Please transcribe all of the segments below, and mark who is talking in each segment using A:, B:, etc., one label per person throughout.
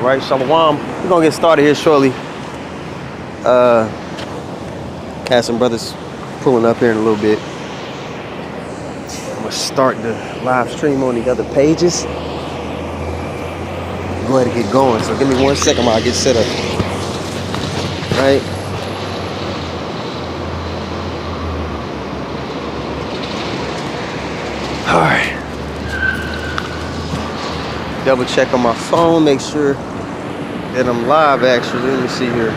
A: All right, Shalom. We're gonna get started here shortly. Have some brothers pulling up here in a little bit. I'm gonna start the live stream on the other pages. Go ahead and get going. So give me 1 second while I get set up. All right. All right. Double check on my phone, make sure that I'm live actually. Let me see here.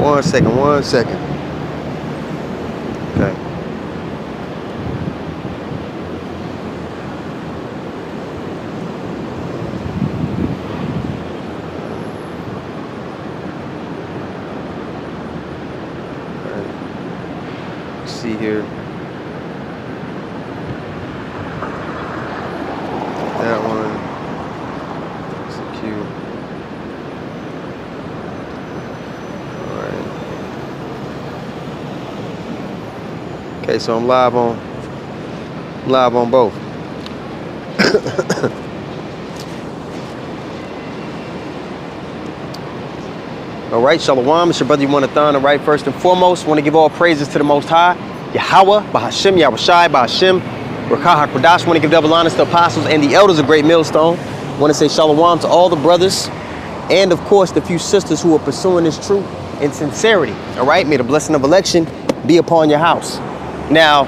A: One second. Okay. See here. That one. That's a cue. Alright. Okay, so I'm live on both. All right, Shalom, it's your brother Yonathan. All right, first and foremost, want to give all praises to the Most High, Yahweh, Bahashim, Yahushai, Bahashim, Rakah HaKodash. Want to give double honors to apostles and the elders of Great Millstone. Want to say Shalom to all the brothers and, of course, the few sisters who are pursuing this truth in sincerity. All right, may the blessing of election be upon your house. Now,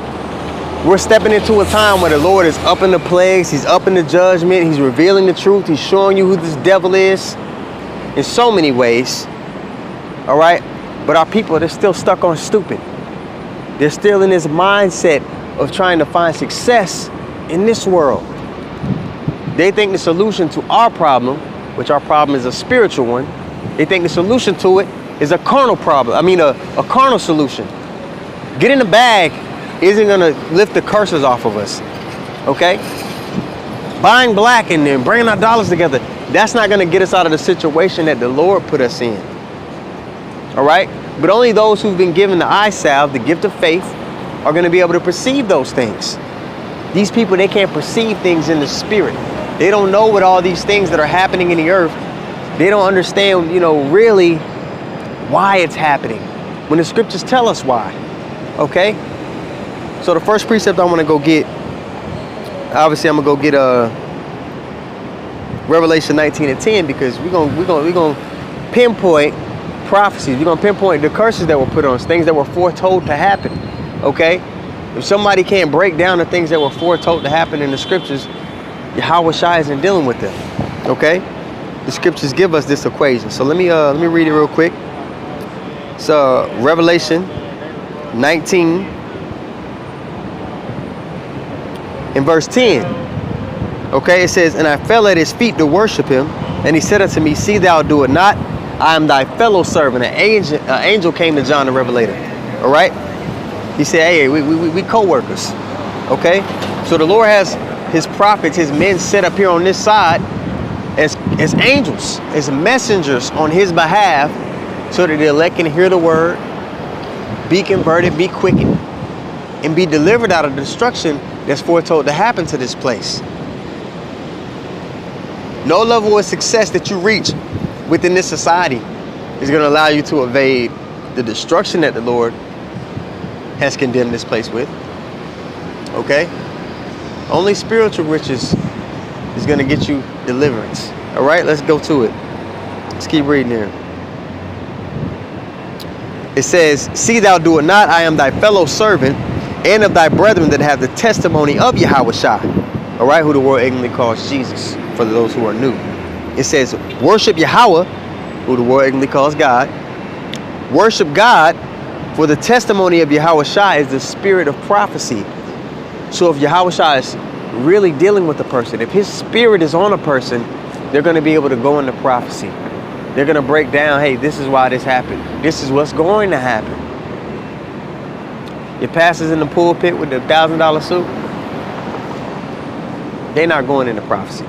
A: we're stepping into a time where the Lord is upping the plagues, He's upping the judgment, He's revealing the truth, He's showing you who this devil is in so many ways. All right, but our people, they're still stuck on stupid. They're still in this mindset of trying to find success in this world. They think the solution to our problem, which our problem is a spiritual one, they think the solution to it is a carnal problem. I mean, a carnal solution. Get in the bag isn't gonna lift the curses off of us, okay? Buying black and then bringing our dollars together, that's not gonna get us out of the situation that the Lord put us in. All right, but only those who've been given the eye salve, the gift of faith, are going to be able to perceive those things. These people, they can't perceive things in the spirit. They don't know what all these things that are happening in the earth. They don't understand, really why it's happening when the scriptures tell us why. Okay, so the first precept I want to go get, obviously I'm gonna go get Revelation 19:10, because we're gonna pinpoint prophecies. We're gonna pinpoint the curses that were put on us, things that were foretold to happen. Okay, if somebody can't break down the things that were foretold to happen in the scriptures, Yahweh Shai isn't dealing with them. Okay, the scriptures give us this equation. So let me read it real quick. So Revelation 19 in verse 10. Okay, it says, "And I fell at his feet to worship him, and he said unto me, See thou do it not. I am thy fellow servant." An angel came to John the Revelator. All right, he said, "Hey, we co-workers." Okay, so the Lord has His prophets, His men, set up here on this side as angels, as messengers on His behalf, so that the elect can hear the word, be converted, be quickened, and be delivered out of the destruction that's foretold to happen to this place. No level of success that you reach within this society is going to allow you to evade the destruction that the Lord has condemned this place with. Okay? Only spiritual riches is going to get you deliverance. All right, let's go to it. Let's keep reading here. It says, "See thou do it not. I am thy fellow servant and of thy brethren that have the testimony of Yahweh Shai." All right, who the world ignorantly calls Jesus, for those who are new. It says, "Worship Yahweh," who the world ignorantly calls God. Worship God, for the testimony of Yahweh Shai is the spirit of prophecy. So if Yahweh Shai is really dealing with a person, if His spirit is on a person, they're going to be able to go into prophecy. They're going to break down, hey, this is why this happened. This is what's going to happen. Your pastors in the pulpit with the $1,000 suit, they're not going into prophecy.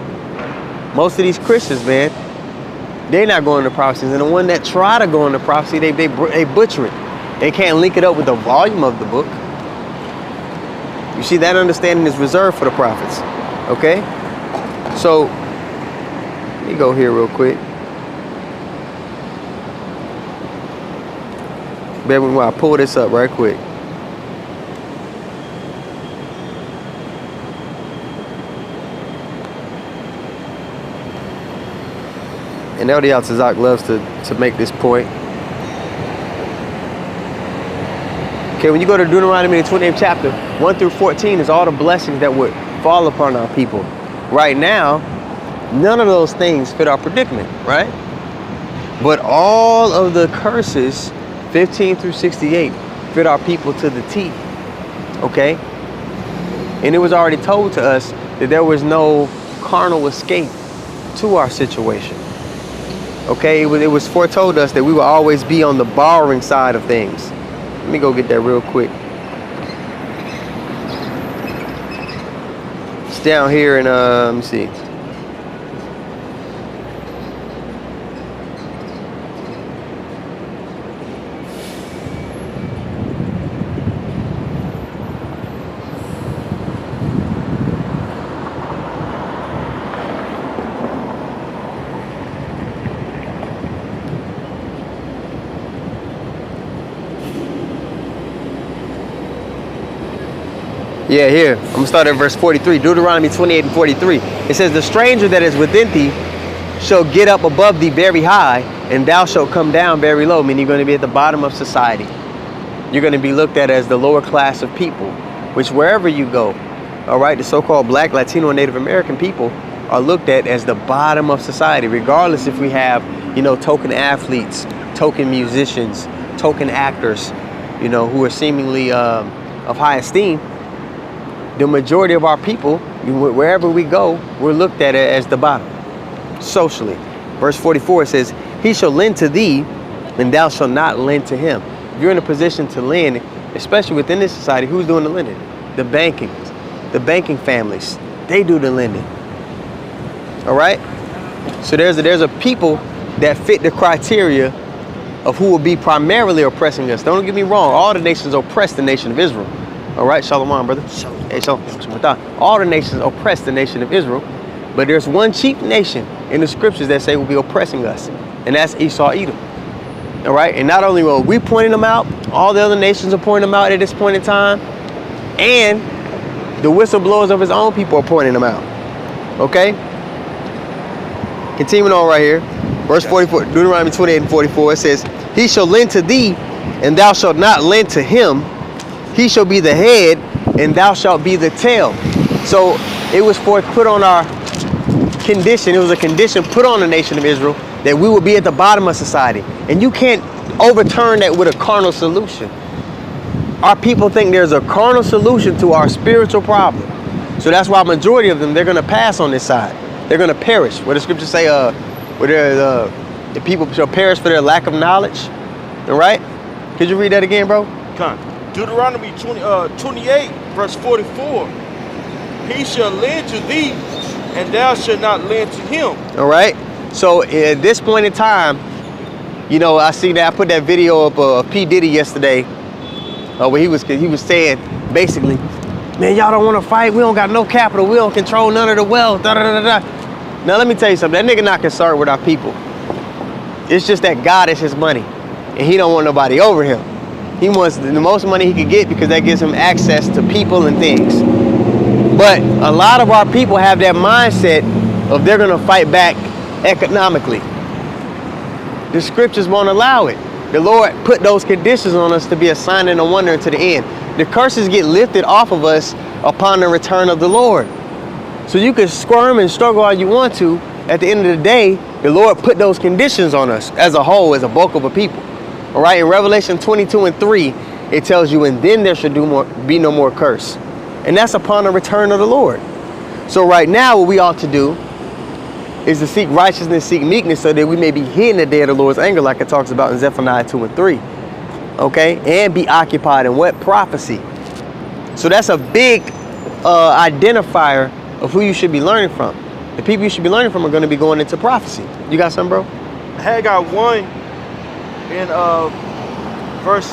A: Most of these Christians, man, they're not going into prophecies. And the one that try to go into prophecy, they butcher it. They can't link it up with the volume of the book. You see, that understanding is reserved for the prophets. Okay? So, let me go here real quick. Bear with me while I pull this up right quick. And Elder Yatzazak loves to make this point. Okay, when you go to Deuteronomy, the 28th chapter, 1 through 14 is all the blessings that would fall upon our people. Right now, none of those things fit our predicament, right? But all of the curses, 15 through 68, fit our people to the T, okay? And it was already told to us that there was no carnal escape to our situation. Okay, it was foretold to us that we will always be on the borrowing side of things. Let me go get that real quick. It's down here in, let me see. Yeah, here. I'm going to start at verse 43. Deuteronomy 28 and 43. It says, the stranger that is within thee shall get up above thee very high, and thou shalt come down very low. Meaning you're going to be at the bottom of society. You're going to be looked at as the lower class of people, which wherever you go, all right, the so-called Black, Latino, and Native American people are looked at as the bottom of society, regardless if we have, you know, token athletes, token musicians, token actors, you know, who are seemingly of high esteem. The majority of our people, wherever we go, we're looked at as the bottom, socially. Verse 44 says, he shall lend to thee, and thou shalt not lend to him. If you're in a position to lend, especially within this society, who's doing the lending? The banking families, they do the lending. All right? So there's a people that fit the criteria of who will be primarily oppressing us. Don't get me wrong, all the nations oppress the nation of Israel. All right, shalom, brother. Hey, shalom. All the nations oppress the nation of Israel, but there's one chief nation in the scriptures that say will be oppressing us, and that's Esau, Edom. All right, and not only are we pointing them out, all the other nations are pointing them out at this point in time, and the whistleblowers of his own people are pointing them out. Okay? Continuing on right here, verse 44, Deuteronomy 28 and 44, it says, he shall lend to thee, and thou shalt not lend to him. He shall be the head, and thou shalt be the tail. So it was put on our condition. It was a condition put on the nation of Israel that we will be at the bottom of society. And you can't overturn that with a carnal solution. Our people think there's a carnal solution to our spiritual problem. So that's why majority of them, they're going to pass on this side. They're going to perish. What the scriptures say, the people shall perish for their lack of knowledge. All right? Could you read that again, bro?
B: Come. Deuteronomy 28, verse 44. He shall lend to thee, and thou shalt not lend to him. All
A: right. So at this point in time, you know, I see that I put that video up of P. Diddy yesterday, where he was saying basically, man, y'all don't want to fight. We don't got no capital. We don't control none of the wealth. Da, da, da, da. Now let me tell you something. That nigga not concerned with our people. It's just that God is his money, and he don't want nobody over him. He wants the most money he could get because that gives him access to people and things. But a lot of our people have that mindset of they're going to fight back economically. The scriptures won't allow it. The Lord put those conditions on us to be a sign and a wonder to the end. The curses get lifted off of us upon the return of the Lord. So you can squirm and struggle all you want to. At the end of the day, the Lord put those conditions on us as a whole, as a bulk of a people. All right, in Revelation 22 and 3, it tells you, and then there should be no more curse. And that's upon the return of the Lord. So right now, what we ought to do is to seek righteousness, seek meekness, so that we may be hid in the day of the Lord's anger, like it talks about in Zephaniah 2 and 3. Okay, and be occupied in what? Prophecy. So that's a big identifier of who you should be learning from. The people you should be learning from are going to be going into prophecy. You got something, bro?
B: Haggai 1 in verse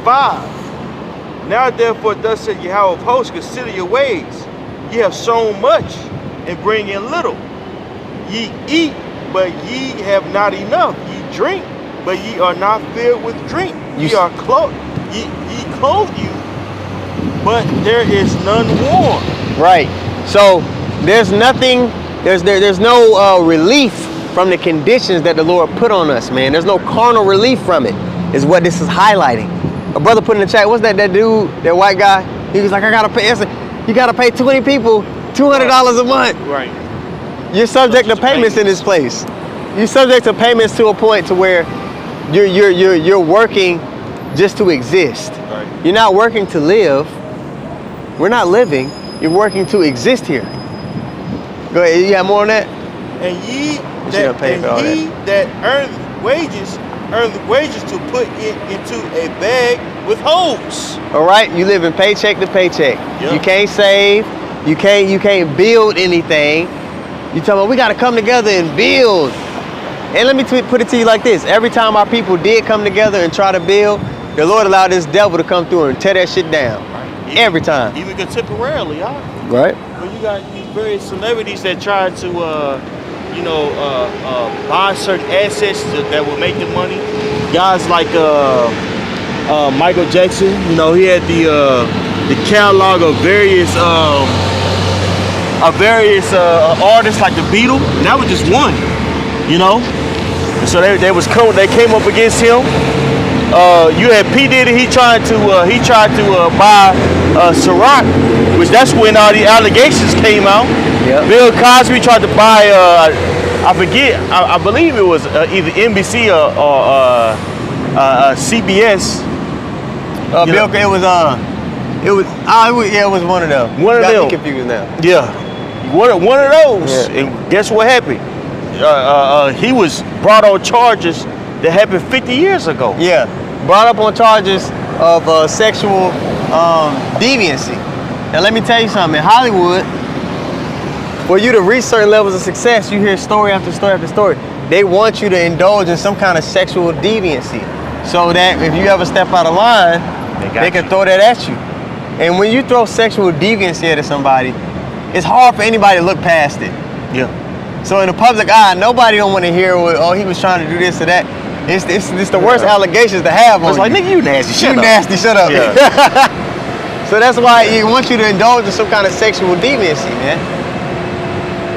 B: 5. Now therefore thus said Yahweh of hosts, consider your ways. Ye have sown much and bring in little. Ye eat, but ye have not enough. Ye drink, but ye are not filled with drink. Ye are clothed. Ye clothe you, but there is none warm.
A: Right. So there's nothing. There's no relief from the conditions that the Lord put on us, man. There's no carnal relief from it. Is what this is highlighting. A brother put in the chat, what's that dude, that white guy? He was like, I gotta pay. You gotta pay 20 people $200 a month.
B: Right.
A: You're subject to payments in this place. You're subject to payments to a point to where you're working just to exist.
B: Right.
A: You're not working to live. We're not living. You're working to exist here. Go ahead. You got more on that?
B: And that earn the wages to put it into a bag with holes.
A: All right. You live in paycheck to paycheck.
B: Yep.
A: You can't save. You can't build anything. You tell me we got to come together and build. And let me put it to you like this: every time our people did come together and try to build, the Lord allowed this devil to come through and tear that shit down.
B: Right.
A: Every time.
B: Even contemporarily, y'all.
A: Right.
B: But you got these various celebrities that try to, buy certain assets that will make them money. Guys like Michael Jackson. You know, he had the catalog of various artists like the Beatles, and that was just one. You know, and so they came up against him. You had P. Diddy. He tried to buy Ciroc, which that's when all the allegations came out.
A: Yep.
B: Bill Cosby tried to buy I forget. I believe it was either NBC or CBS. It was one of them. One of them.
A: I'm confused now.
B: Yeah, one of those.
A: Yeah.
B: And guess what happened? He was brought on charges that happened 50 years ago.
A: Yeah, brought up on charges of sexual deviancy. Now let me tell you something. In Hollywood, for you to reach certain levels of success, you hear story after story after story. They want you to indulge in some kind of sexual deviancy, so that if you ever step out of line, they can throw that at you. And when you throw sexual deviancy at somebody, it's hard for anybody to look past it.
B: Yeah.
A: So in the public eye, nobody don't want to hear, he was trying to do this or that. It's the worst allegations to have on you.
B: It's like, nigga, you nasty, shut up.
A: You nasty, shut up.
B: Yeah.
A: So that's why he wants you to indulge in some kind of sexual deviancy, man.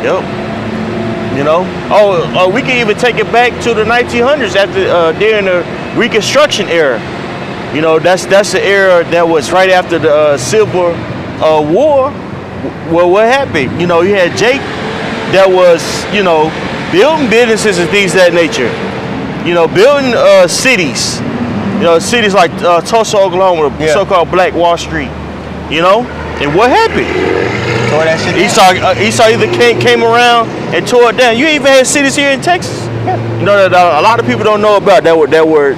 B: Yep. You know? We can even take it back to the 1900s during the Reconstruction era. You know, that's the era that was right after the Civil War. Well, what happened? You know, you had Jake that was, building businesses and things of that nature. You know, building cities. You know, cities like Tulsa, Oklahoma, so-called Black Wall Street. You know? And what happened?
A: Tore that shit down.
B: Esau either came around and tore it down. You even had cities here in Texas.
A: Yeah.
B: You know, that a lot of people don't know about that were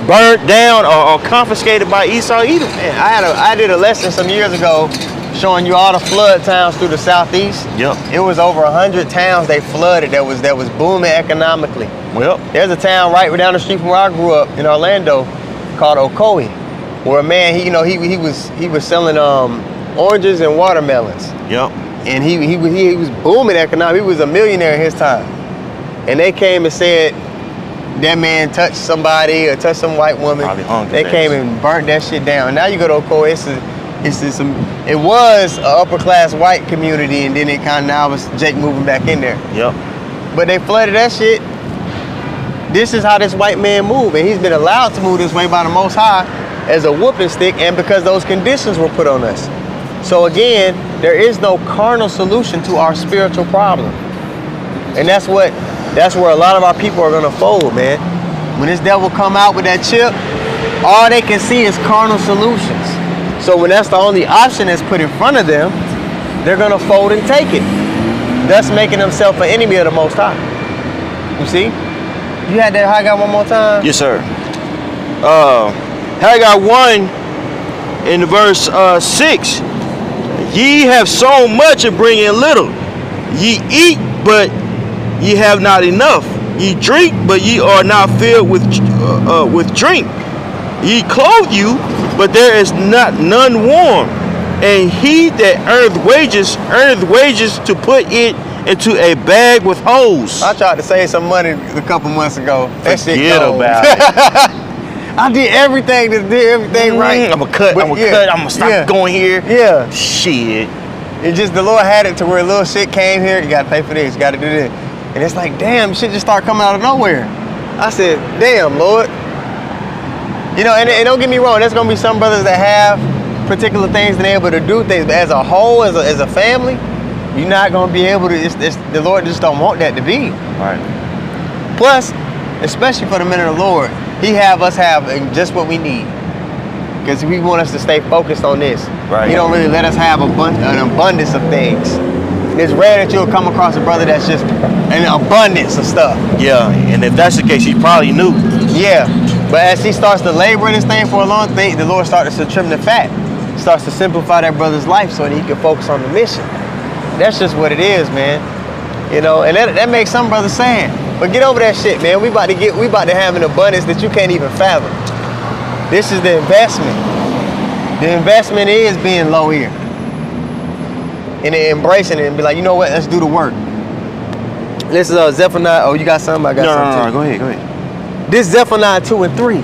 B: burnt down or confiscated by Esau Edom.
A: Man, I did a lesson some years ago showing you all the flood towns through the southeast.
B: Yep.
A: It was over 100 towns they flooded that was booming economically.
B: Well,
A: there's a town right down the street from where I grew up in Orlando called Ocoee, where a man he was selling oranges and watermelons.
B: Yep.
A: And he was booming economically. He was a millionaire in his time. And they came and said that man touched somebody or touched some white woman. They came and burnt that shit down. Now you go to Ocoee, it was an upper class white community, and then now it's Jake moving back in there.
B: Yep.
A: But they flooded that shit. This is how this white man moved, and he's been allowed to move this way by the Most High as a whooping stick, and because those conditions were put on us. So again, there is no carnal solution to our spiritual problem. And that's where a lot of our people are gonna fold, man. When this devil come out with that chip, all they can see is carnal solutions. So when that's the only option that's put in front of them, they're gonna fold and take it, thus making themselves an enemy of the Most High. You see? You had that Haggai one more time?
B: Yes, sir. Haggai 1 in the verse 6. Ye have sown much and bring in little. Ye eat, but ye have not enough. Ye drink, but ye are not filled with drink. He clothed you, but there is none warm. And he that earneth wages to put it into a bag with holes.
A: I tried to save some money a couple months ago. That shit
B: Forget
A: gone.
B: about it.
A: I did everything right.
B: I'm gonna stop going here.
A: Yeah.
B: Shit.
A: It just, the Lord had it to where little shit came here, you gotta pay for this, you gotta do this. And it's like, damn, shit just started coming out of nowhere. I said, damn, Lord. You know, and don't get me wrong, there's gonna be some brothers that have particular things and they're able to do things, but as a whole, as a family, you're not gonna be able to, the Lord just don't want that to be.
B: Right.
A: Plus, especially for the men of the Lord, He have us have just what we need. Because we want us to stay focused on this.
B: Right.
A: He don't really let us have an abundance of things. It's rare that you'll come across a brother that's just an abundance of stuff.
B: Yeah, and if that's the case, he probably knew.
A: Yeah, but as he starts to labor in this thing for a long thing, the Lord starts to trim the fat. Starts to simplify that brother's life so that he can focus on the mission. That's just what it is, man. You know, and that makes some brothers sad. But get over that shit, man. We about to have an abundance that you can't even fathom. This is the investment. The investment is being low here. And embracing it and be like, you know what, let's do the work. This is Zephaniah. Oh, you got something? I got something.
B: No, go ahead.
A: This Zephaniah 2 and 3.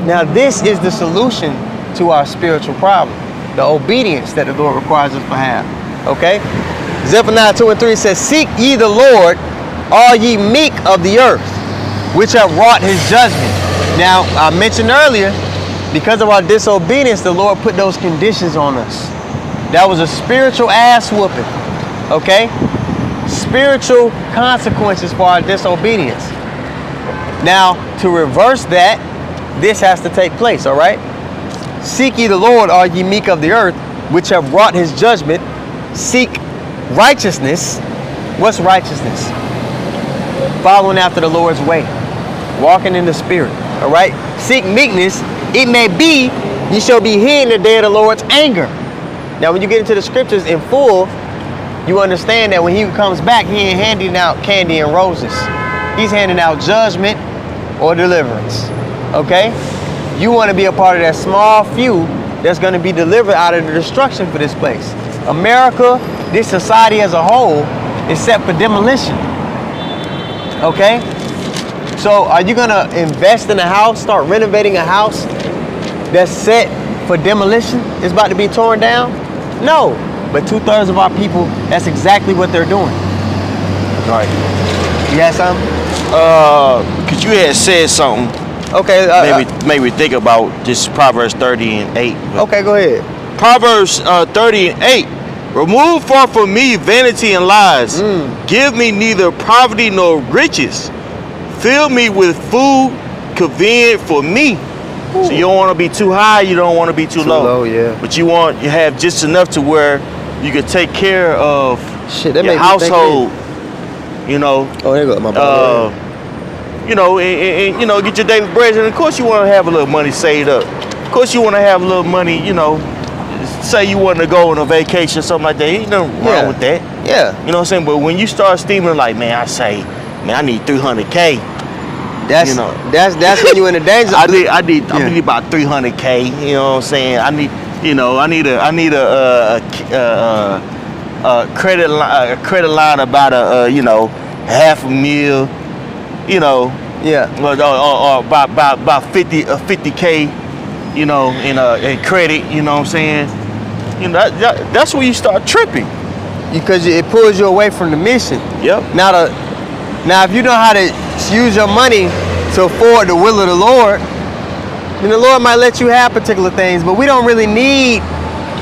A: Now this is the solution to our spiritual problem. The obedience that the Lord requires us to have. Okay? Zephaniah 2 and 3 says, seek ye the Lord, all ye meek of the earth, which have wrought his judgment. Now, I mentioned earlier, because of our disobedience, the Lord put those conditions on us. That was a spiritual ass whooping. Okay? Spiritual consequences for our disobedience. Now, to reverse that, this has to take place, all right? Seek ye the Lord, all ye meek of the earth, which have wrought his judgment. Seek righteousness. What's righteousness? Following after the Lord's way. Walking in the spirit, all right? Seek meekness. It may be ye shall be hid in the day of the Lord's anger. Now, when you get into the scriptures in full, you understand that when he comes back, he ain't handing out candy and roses. He's handing out judgment or deliverance, okay? You want to be a part of that small few that's going to be delivered out of the destruction for this place. America, this society as a whole, is set for demolition, okay? So are you going to invest in a house, start renovating a house that's set for demolition? It's about to be torn down? No, but 2/3 of our people, that's exactly what they're doing.
B: All right.
A: You had something?
B: Cause you had said something.
A: Okay.
B: Made me think about this Proverbs 30 and 8.
A: Okay, go ahead.
B: Proverbs 30 and 8. Remove far from me vanity and lies. Give me neither poverty nor riches. Fill me with food convenient for me. So you don't want to be too high, you don't want to be too low.
A: Yeah.
B: But you have just enough to where you can take care of your household. You know.
A: Oh, there you go, my brother.
B: You know, and you know, get your daily bread, and of course you want to have a little money saved up. Of course you want to have a little money, you know. Say you want to go on a vacation or something like that. Ain't nothing wrong with that.
A: Yeah.
B: You know what I'm saying? But when you start steaming, like, man, I need 300K.
A: That's when you're in the danger.
B: I need about 300K. You know what I'm saying? I need a credit line about $500,000. You know.
A: Yeah.
B: Or about 50K. You know, in credit. You know what I'm saying? You know that's where you start tripping.
A: Because it pulls you away from the mission.
B: Yep.
A: Now if you know how to use your money to afford the will of the Lord, then the Lord might let you have particular things, but we don't really need,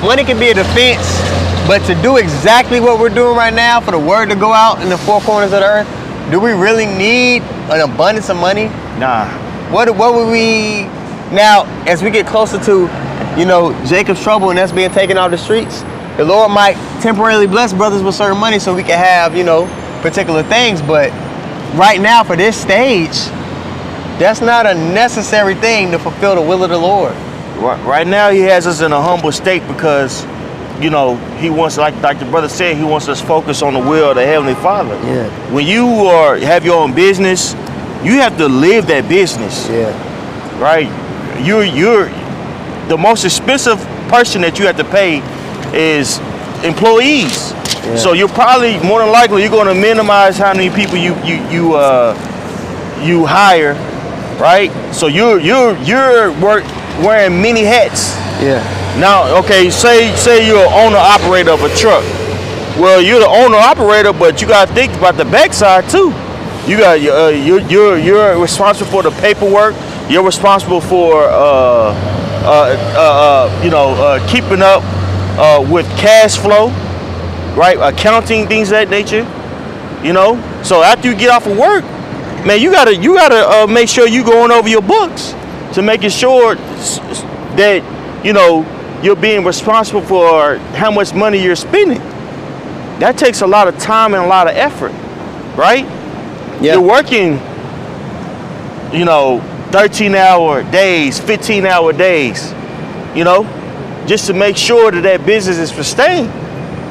A: money can be a defense, but to do exactly what we're doing right now, for the word to go out in the four corners of the earth, do we really need an abundance of money?
B: Nah.
A: What would we, now, as we get closer to, you know, Jacob's trouble and that's being taken off the streets, the Lord might temporarily bless brothers with certain money so we can have, you know, particular things, but right now for this stage, that's not a necessary thing to fulfill the will of the Lord.
B: Right now he has us in a humble state because, you know, he wants, like the brother said, he wants us focused on the will of the Heavenly Father.
A: Yeah.
B: When you have your own business, you have to live that business.
A: Yeah.
B: Right? you're the most expensive person that you have to pay is employees.
A: Yeah.
B: So you're probably more than likely you're going to minimize how many people you hire, right? So you're wearing many hats.
A: Yeah.
B: Now, okay, say you're an owner operator of a truck. Well, you're the owner operator, but you got to think about the backside too. You got you're responsible for the paperwork. You're responsible for keeping up with cash flow, right? Accounting, things of that nature. So after you get off of work, man, you gotta make sure you going over your books to making sure that you're being responsible for how much money you're spending. That takes a lot of time and a lot of effort, right?
A: Yeah.
B: You're working, 13-hour days, 15-hour days, just to make sure that business is sustained.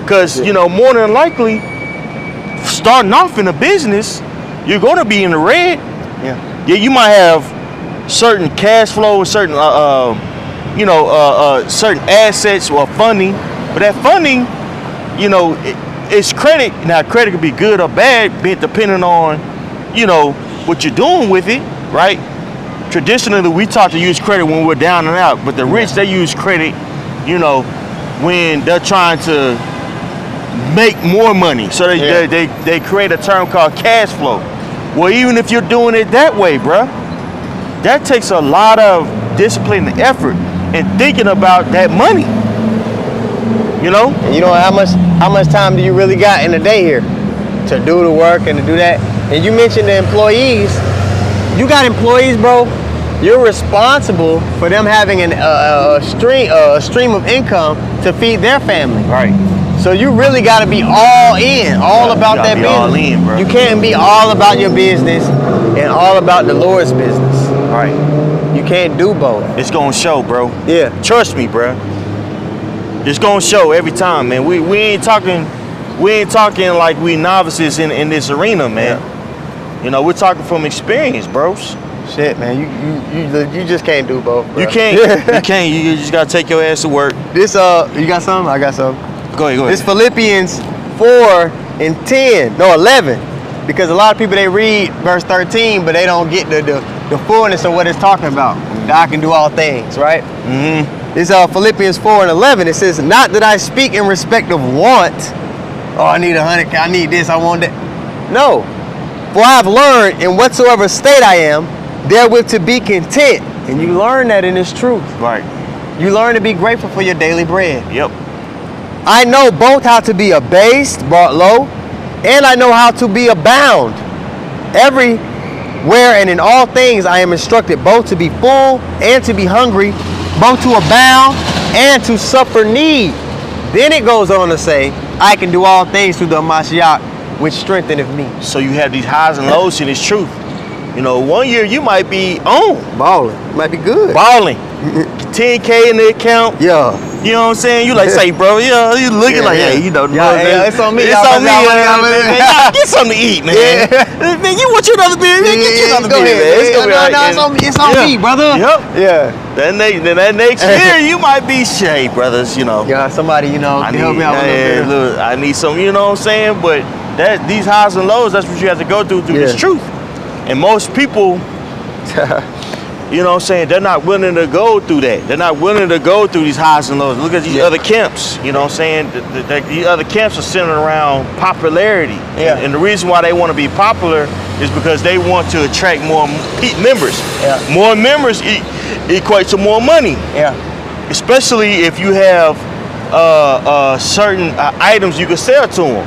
B: Because, more than likely, starting off in a business, you're going to be in the red.
A: Yeah.
B: Yeah, you might have certain cash flow, certain, certain assets or funding, but that funding, it's credit. Now, credit could be good or bad, depending on, what you're doing with it, right? Traditionally, we taught to use credit when we're down and out, but the rich, they use credit, when they're trying to make more money. So they create a term called cash flow. Well, even if you're doing it that way, bruh, that takes a lot of discipline and effort and thinking about that money.
A: And how much time do you really got in a day here to do the work and to do that? And you mentioned the employees. You got employees, bro. You're responsible for them having a stream of income to feed their family.
B: Right.
A: So you really got to be all in, about that business.
B: All in, bro.
A: You can't be all about your business and all about the Lord's business.
B: Right.
A: You can't do both.
B: It's gonna show, bro.
A: Yeah.
B: Trust me, bro. It's gonna show every time, man. We ain't talking like we novices in this arena, man. Yeah. We're talking from experience, bros.
A: Shit, man, you just can't do both, bro.
B: You can't. You can't. You just gotta take your ass to work.
A: This you got something? I got something.
B: Go ahead.
A: This Philippians 4:11, because a lot of people, they read verse 13, but they don't get the fullness of what it's talking about. God can do all things, right?
B: Mm-hmm.
A: This Philippians 4:11. It says, "Not that I speak in respect of want. Oh, I need 100. I need this. I want that. No, for I have learned in whatsoever state I am, therewith to be content." And you learn that in this truth.
B: Right.
A: You learn to be grateful for your daily bread.
B: Yep.
A: I know both how to be abased, brought low, and I know how to be abound. Everywhere and in all things I am instructed both to be full and to be hungry, both to abound and to suffer need. Then it goes on to say, I can do all things through the Mashiach, which strengtheneth me.
B: So you have these highs and lows in this truth. 1 year you might be on.
A: Balling. Might be good.
B: Balling. 10K in the account.
A: Yeah.
B: You know what I'm saying? You like say, bro, you looking hey,
A: it's on me.
B: It's on me. Get something to eat, man.
A: Yeah.
B: Man, you want you another beer? Get you another beer, man. It's gonna be
A: it's on me, brother.
B: Yep.
A: Yeah.
B: Then that next year you might be shade, brothers.
A: Yeah, somebody, can help me out with that.
B: Look, I need some. You know what I'm saying? But these highs and lows, that's what you have to go through this truth. And most people, they're not willing to go through that. They're not willing to go through these highs and lows. Look at these other camps, These other camps are centered around popularity.
A: Yeah.
B: And the reason why they want to be popular is because they want to attract more members.
A: Yeah.
B: More members equate to more money.
A: Yeah.
B: Especially if you have certain items you can sell to them.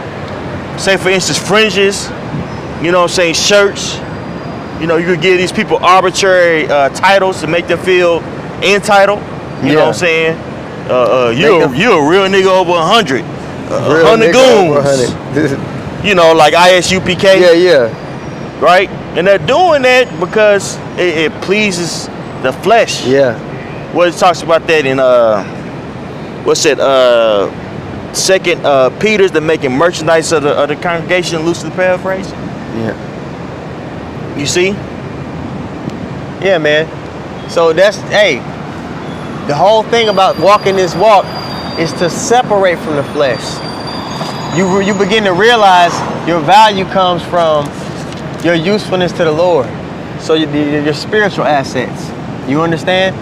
B: Say, for instance, fringes, shirts. You could give these people arbitrary titles to make them feel entitled. You know what I'm saying? You're a real nigga over 100. 100 goons. Like ISUPK.
A: Yeah.
B: Right? And they're doing that because it pleases the flesh.
A: Yeah.
B: Well, it talks about that in Second Peter's, the making merchandise of the congregation, loosely paraphrased.
A: Yeah.
B: You see?
A: Yeah, man. So that's, hey, the whole thing about walking this walk is to separate from the flesh. You begin to realize your value comes from your usefulness to the Lord. So your spiritual assets. You understand?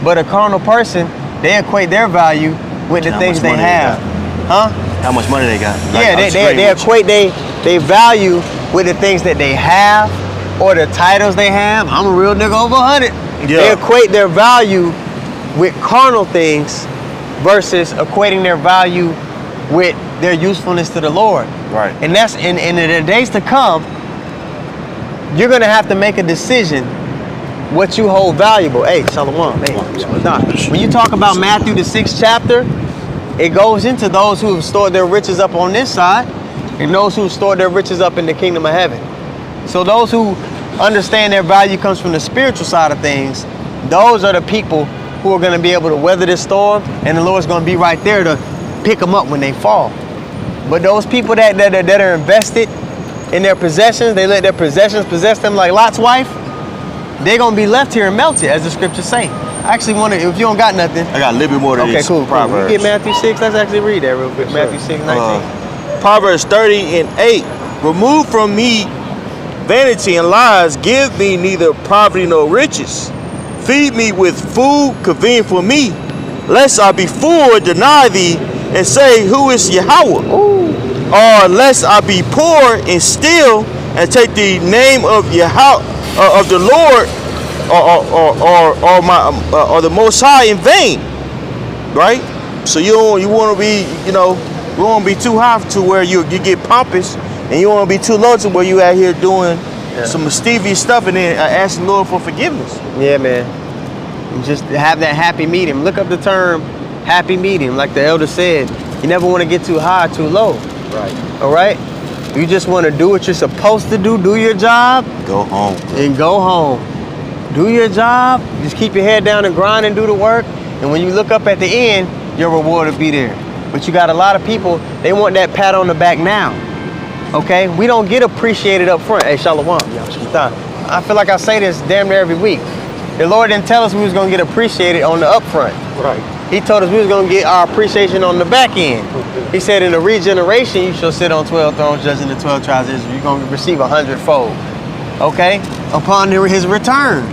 A: But a carnal person, they equate their value with the things they have. Huh?
B: How much money they got?
A: Yeah, they equate they value with the things that they have or the titles they have. I'm a real nigga over 100.
B: Yeah.
A: They equate their value with carnal things versus equating their value with their usefulness to the Lord.
B: Right.
A: And that's in the days to come, you're gonna have to make a decision what you hold valuable. Hey, Shalom. Hey, when you talk about Matthew the 6th chapter, it goes into those who have stored their riches up on this side and those who stored their riches up in the kingdom of heaven. So those who understand their value comes from the spiritual side of things, those are the people who are going to be able to weather this storm, and the Lord's going to be right there to pick them up when they fall. But those people that are invested in their possessions, they let their possessions possess them like Lot's wife, they're going to be left here and melted, as the scriptures say. I actually want to, if you don't got nothing.
B: I got a little bit more than
A: okay,
B: this.
A: cool.
B: Proverbs.
A: You get Matthew 6, let's actually read that real quick. Yes, Matthew 6, 19.
B: Proverbs 30:8. Remove from me vanity and lies. Give me neither poverty nor riches. Feed me with food convenient for me, lest I be full and deny thee and say, who is Yahweh?
A: Ooh.
B: Or lest I be poor and steal and take the name of Yahweh, of the Lord, or the Most High in vain, right? So you want to be, you want to be too high to where you get pompous, and you want to be too low to where you out here doing some mischievous stuff and then asking the Lord for forgiveness.
A: Yeah, man. And just have that happy medium. Look up the term happy medium, like the elder said. You never want to get too high or too low.
B: Right.
A: All right? You just want to do what you're supposed to do your job.
B: Go home.
A: And go home. Do your job. Just keep your head down and grind and do the work. And when you look up at the end, your reward will be there. But you got a lot of people, they want that pat on the back now. Okay? We don't get appreciated up front. Hey, Shalom. I feel like I say this damn near every week. The Lord didn't tell us we was going to get appreciated on the up front.
B: Right.
A: He told us we was going to get our appreciation on the back end. He said in the regeneration, you shall sit on 12 thrones judging the 12 tribes of Israel. You're going to receive 100-fold. Okay? Upon his return.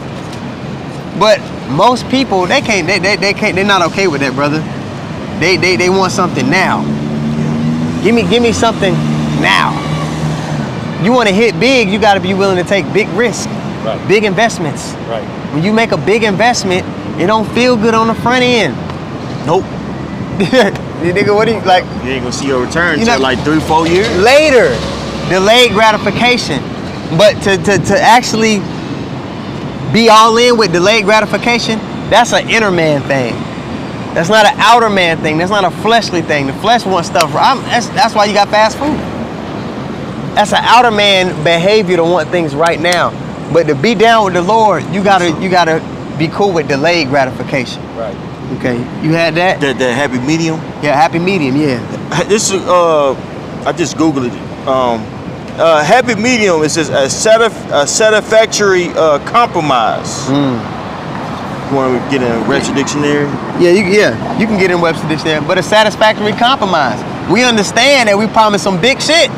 A: But most people, they can't, they're not okay with that, brother. They want something now. Give me something now. You want to hit big, you got to be willing to take big risks.
B: Right.
A: Big investments.
B: Right.
A: When you make a big investment, it don't feel good on the front end.
B: Nope.
A: You nigga, what do you like?
B: You ain't gonna see your return until like 3-4 years
A: later. Delayed gratification. But to actually be all in with delayed gratification, that's an inner man thing. That's not an outer man thing. That's not a fleshly thing. The flesh wants stuff. That's why you got fast food. That's an outer man behavior to want things right now. But to be down with the Lord, you gotta be cool with delayed gratification.
B: Right.
A: Okay. You had that?
B: The happy medium?
A: Yeah, happy medium, yeah.
B: This is I just Googled it. Happy medium, it says a satisfactory compromise. You want to get in Webster Dictionary?
A: Yeah, you can get in Webster Dictionary, but a satisfactory compromise. We understand that we promised some big shit.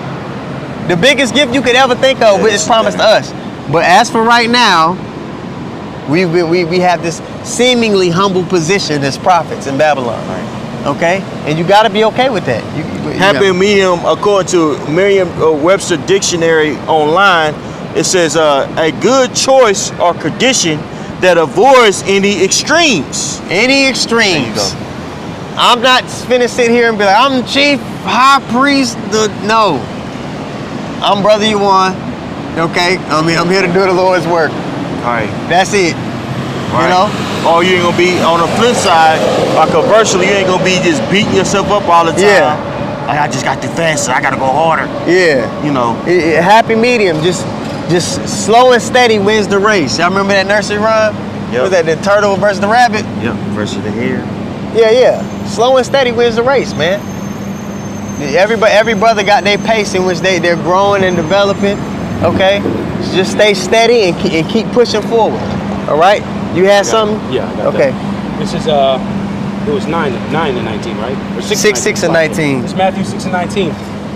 A: The biggest gift you could ever think of is promised to us. But as for right now, we have this seemingly humble position as prophets in Babylon. Right. Okay? And you got to be okay with that.
B: Happy medium, according to Merriam-Webster Dictionary online, it says a good choice or condition that avoids any extremes.
A: Any extremes. I'm not finna sit here and be like, I'm chief high priest. No. I'm Brother Yuan. Okay? I'm here to do the Lord's work.
B: All right.
A: That's it.
B: Right.
A: You know?
B: Or you ain't gonna be on the flip side, or conversely, you ain't gonna be just beating yourself up all the time.
A: Yeah.
B: Like, I just got too fast, so I gotta go harder.
A: Yeah.
B: You know.
A: Happy medium. Just slow and steady wins the race. Y'all remember that nursery rhyme?
B: Yep.
A: Was that the turtle versus the rabbit?
B: Yep, versus the hare.
A: Yeah. Slow and steady wins the race, man. Every brother got their pace in which they're growing and developing. Okay? Just stay steady and keep pushing forward. All right? You had something?
C: Yeah, I got
A: okay.
C: that. This is it was 9 and 19, right? Or
A: 6 and 19.
C: It's Matthew 6 and 19.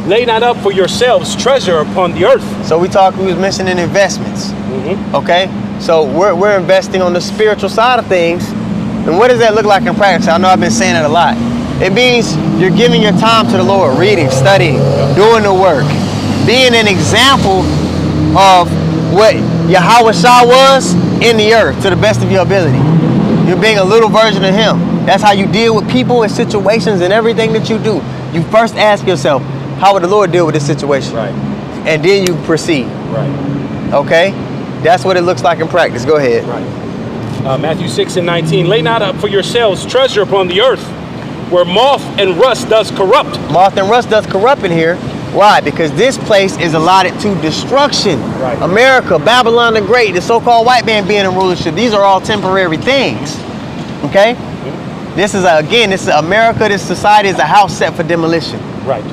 C: Lay not up for yourselves treasure upon the earth.
A: So we was mentioning investments. Okay? So we're investing on the spiritual side of things. And what does that look like in practice? I know I've been saying it a lot. It means you're giving your time to the Lord, reading, studying, doing the work, being an example of what Yahweh Shah was in the earth to the best of your ability. You're being a little version of him. That's how you deal with people and situations and everything that you do. You first ask yourself, how would the Lord deal with this situation?
C: Right.
A: And then you proceed.
C: Right.
A: Okay? That's what it looks like in practice. Go ahead.
C: Right. Matthew 6 and 19. Lay not up for yourselves treasure upon the earth, where moth and rust does corrupt.
A: Moth and rust does corrupt in here. Why? Because this place is allotted to destruction.
C: Right.
A: America, Babylon the Great, the so-called white man being in rulership. These are all temporary things. Okay? This is America, this society is a house set for demolition.
C: Right.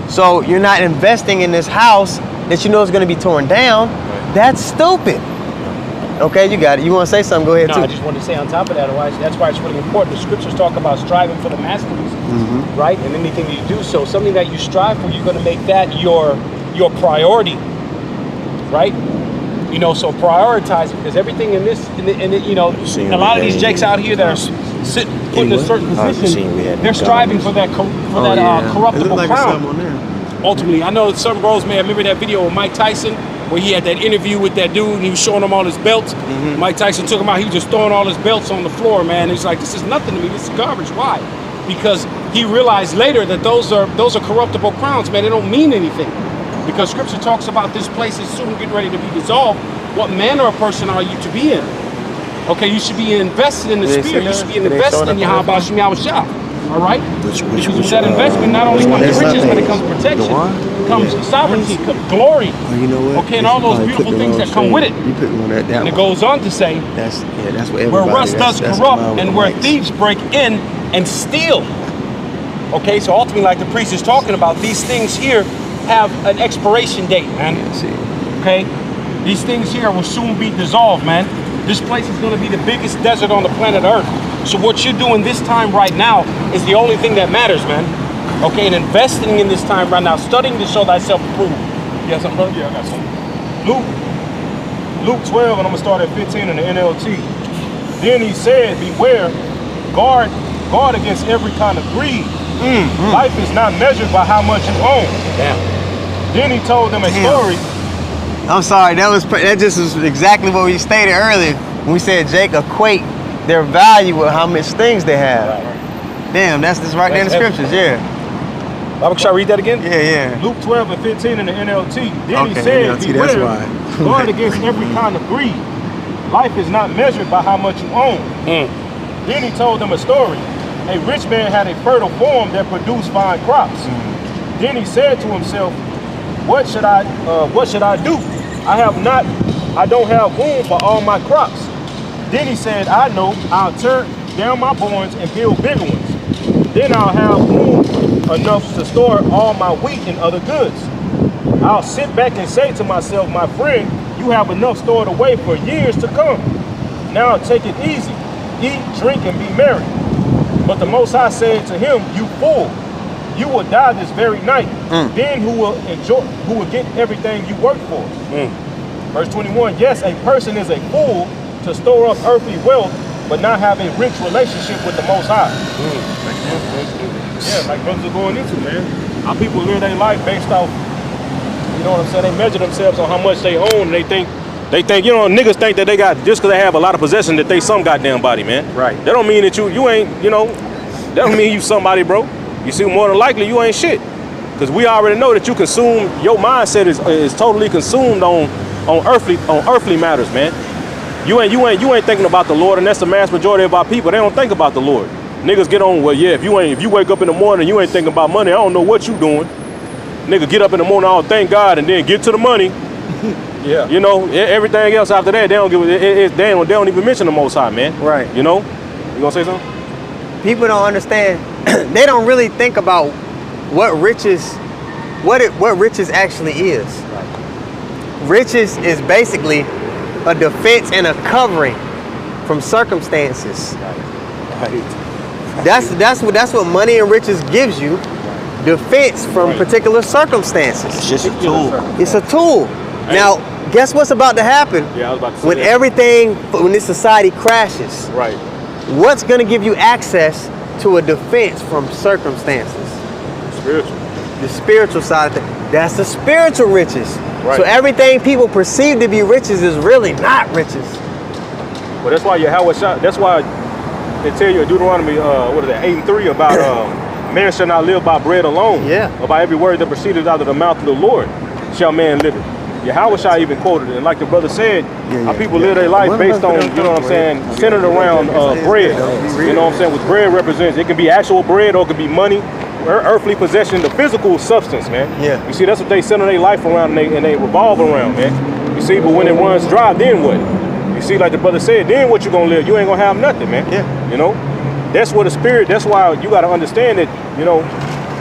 A: So you're not investing in this house that you know is going to be torn down.
C: Right.
A: That's stupid. Okay, you got it. You want to say something? Go ahead, too.
C: I just wanted to say on top of that, that's why it's really important. The scriptures talk about striving for the masteries, right? And anything that you do, so something that you strive for, you're going to make that your priority, right? You know, so prioritize, because everything in this, you know, a lot of these jakes out here that are put in a certain position, they're striving for that corruptible crown. Ultimately, I know some bros may remember that video with Mike Tyson, where he had that interview with that dude and he was showing him all his belts. Mike Tyson took him out, he was just throwing all his belts on the floor, man. He's like, this is nothing to me, this is garbage. Why? Because he realized later that those are corruptible crowns, man. They don't mean anything. Because scripture talks about this place is soon getting ready to be dissolved. What manner of person are you to be in? Okay, you should be invested in the spirit. You should be invested in Yahweh Shem Yahweh Shah. All right? Because with that investment, not only comes riches, but it comes protection, comes sovereignty, glory, okay, and all those beautiful things that come with it. And it goes on to say, where rust does corrupt and where thieves break in and steal. Okay, so ultimately, like the priest is talking about, these things here have an expiration date, man. Okay? These things here will soon be dissolved, man. This place is going to be the biggest desert on the planet Earth. So what you're doing this time right now is the only thing that matters, man. Okay, and investing in this time right now, studying to show thyself approved. You got something, brother? Yeah, I got something. Luke 12, and I'm going to start at 15 in the NLT. Then he said, beware, guard against every kind of greed. Life is not measured by how much you own. Damn. Then he told them a story.
A: I'm sorry, that just was exactly what we stated earlier when we said Jake equate their value with how much things they have. Right. Damn, that's right there in the scriptures,
C: Should I read that again?
A: Yeah.
C: Luke 12 and 15 in the NLT. Then he said, beware, guard against every kind of greed. Life is not measured by how much you own. Then he told them a story. A rich man had a fertile farm that produced fine crops. Then he said to himself, what should I do? I don't have room for all my crops. Then he said, I know, I'll tear down my barns and build bigger ones. Then I'll have room enough to store all my wheat and other goods. I'll sit back and say to myself, my friend, you have enough stored away for years to come. Now take it easy, eat, drink, and be merry. But the Most High said to him, you fool, you will die this very night. Then who will get everything you worked for? Verse 21, yes, a person is a fool to store up earthly wealth, but not have a rich relationship with the Most High. Yeah, like brothers are going into, man. How people live their life based off, you know what I'm saying? They measure themselves on how much they own, and they think, you know, niggas think that they got, just because they have a lot of possession, that they some goddamn body, man. Right. That don't mean that you ain't, you know, that don't mean you somebody, bro. You see, more than likely, you ain't shit. Because we already know that you consume, your mindset is totally consumed on earthly matters, man. You ain't thinking about the Lord, and that's the mass majority of our people. They don't think about the Lord. Niggas get on, well, yeah, if you wake up in the morning and you ain't thinking about money, I don't know what you doing. Nigga get up in the morning, oh, thank God, and then get to the money. Yeah. You know, everything else after that, they don't even mention the Most High, man. Right. You know? You gonna say something?
A: People don't understand. They don't really think about what riches actually is. Right. Riches is basically a defense and a covering from circumstances.
C: Right.
A: That's what money and riches gives you. Defense from particular circumstances.
B: It's just a tool.
A: It's a tool. Now, guess what's about to happen?
C: Yeah, I was about to say
A: when
C: that.
A: when this society crashes,
C: Right.
A: what's going to give you access to a defense from circumstances?
C: Spiritual.
A: The spiritual side of things. That's the spiritual riches.
C: Right.
A: So everything people perceive to be riches is really not riches.
C: Well, that's why that's why they tell you in Deuteronomy, 8:3 about man shall not live by bread alone.
A: Yeah.
C: But by every word that proceeded out of the mouth of the Lord shall man live it. Yahweh even quoted it. And like the brother said, our people live their life based on, you know what I'm saying, centered around bread. You know what I'm saying? What bread represents. It can be actual bread or it can be money, earthly possession, the physical substance, man.
A: Yeah.
C: You see, that's what they center their life around and they revolve around, man. You see, but when it runs dry, then what? You see, like the brother said, then what you gonna live? You ain't gonna have nothing, man.
A: Yeah.
C: You know? That's what the spirit, that's why you gotta understand that, you know,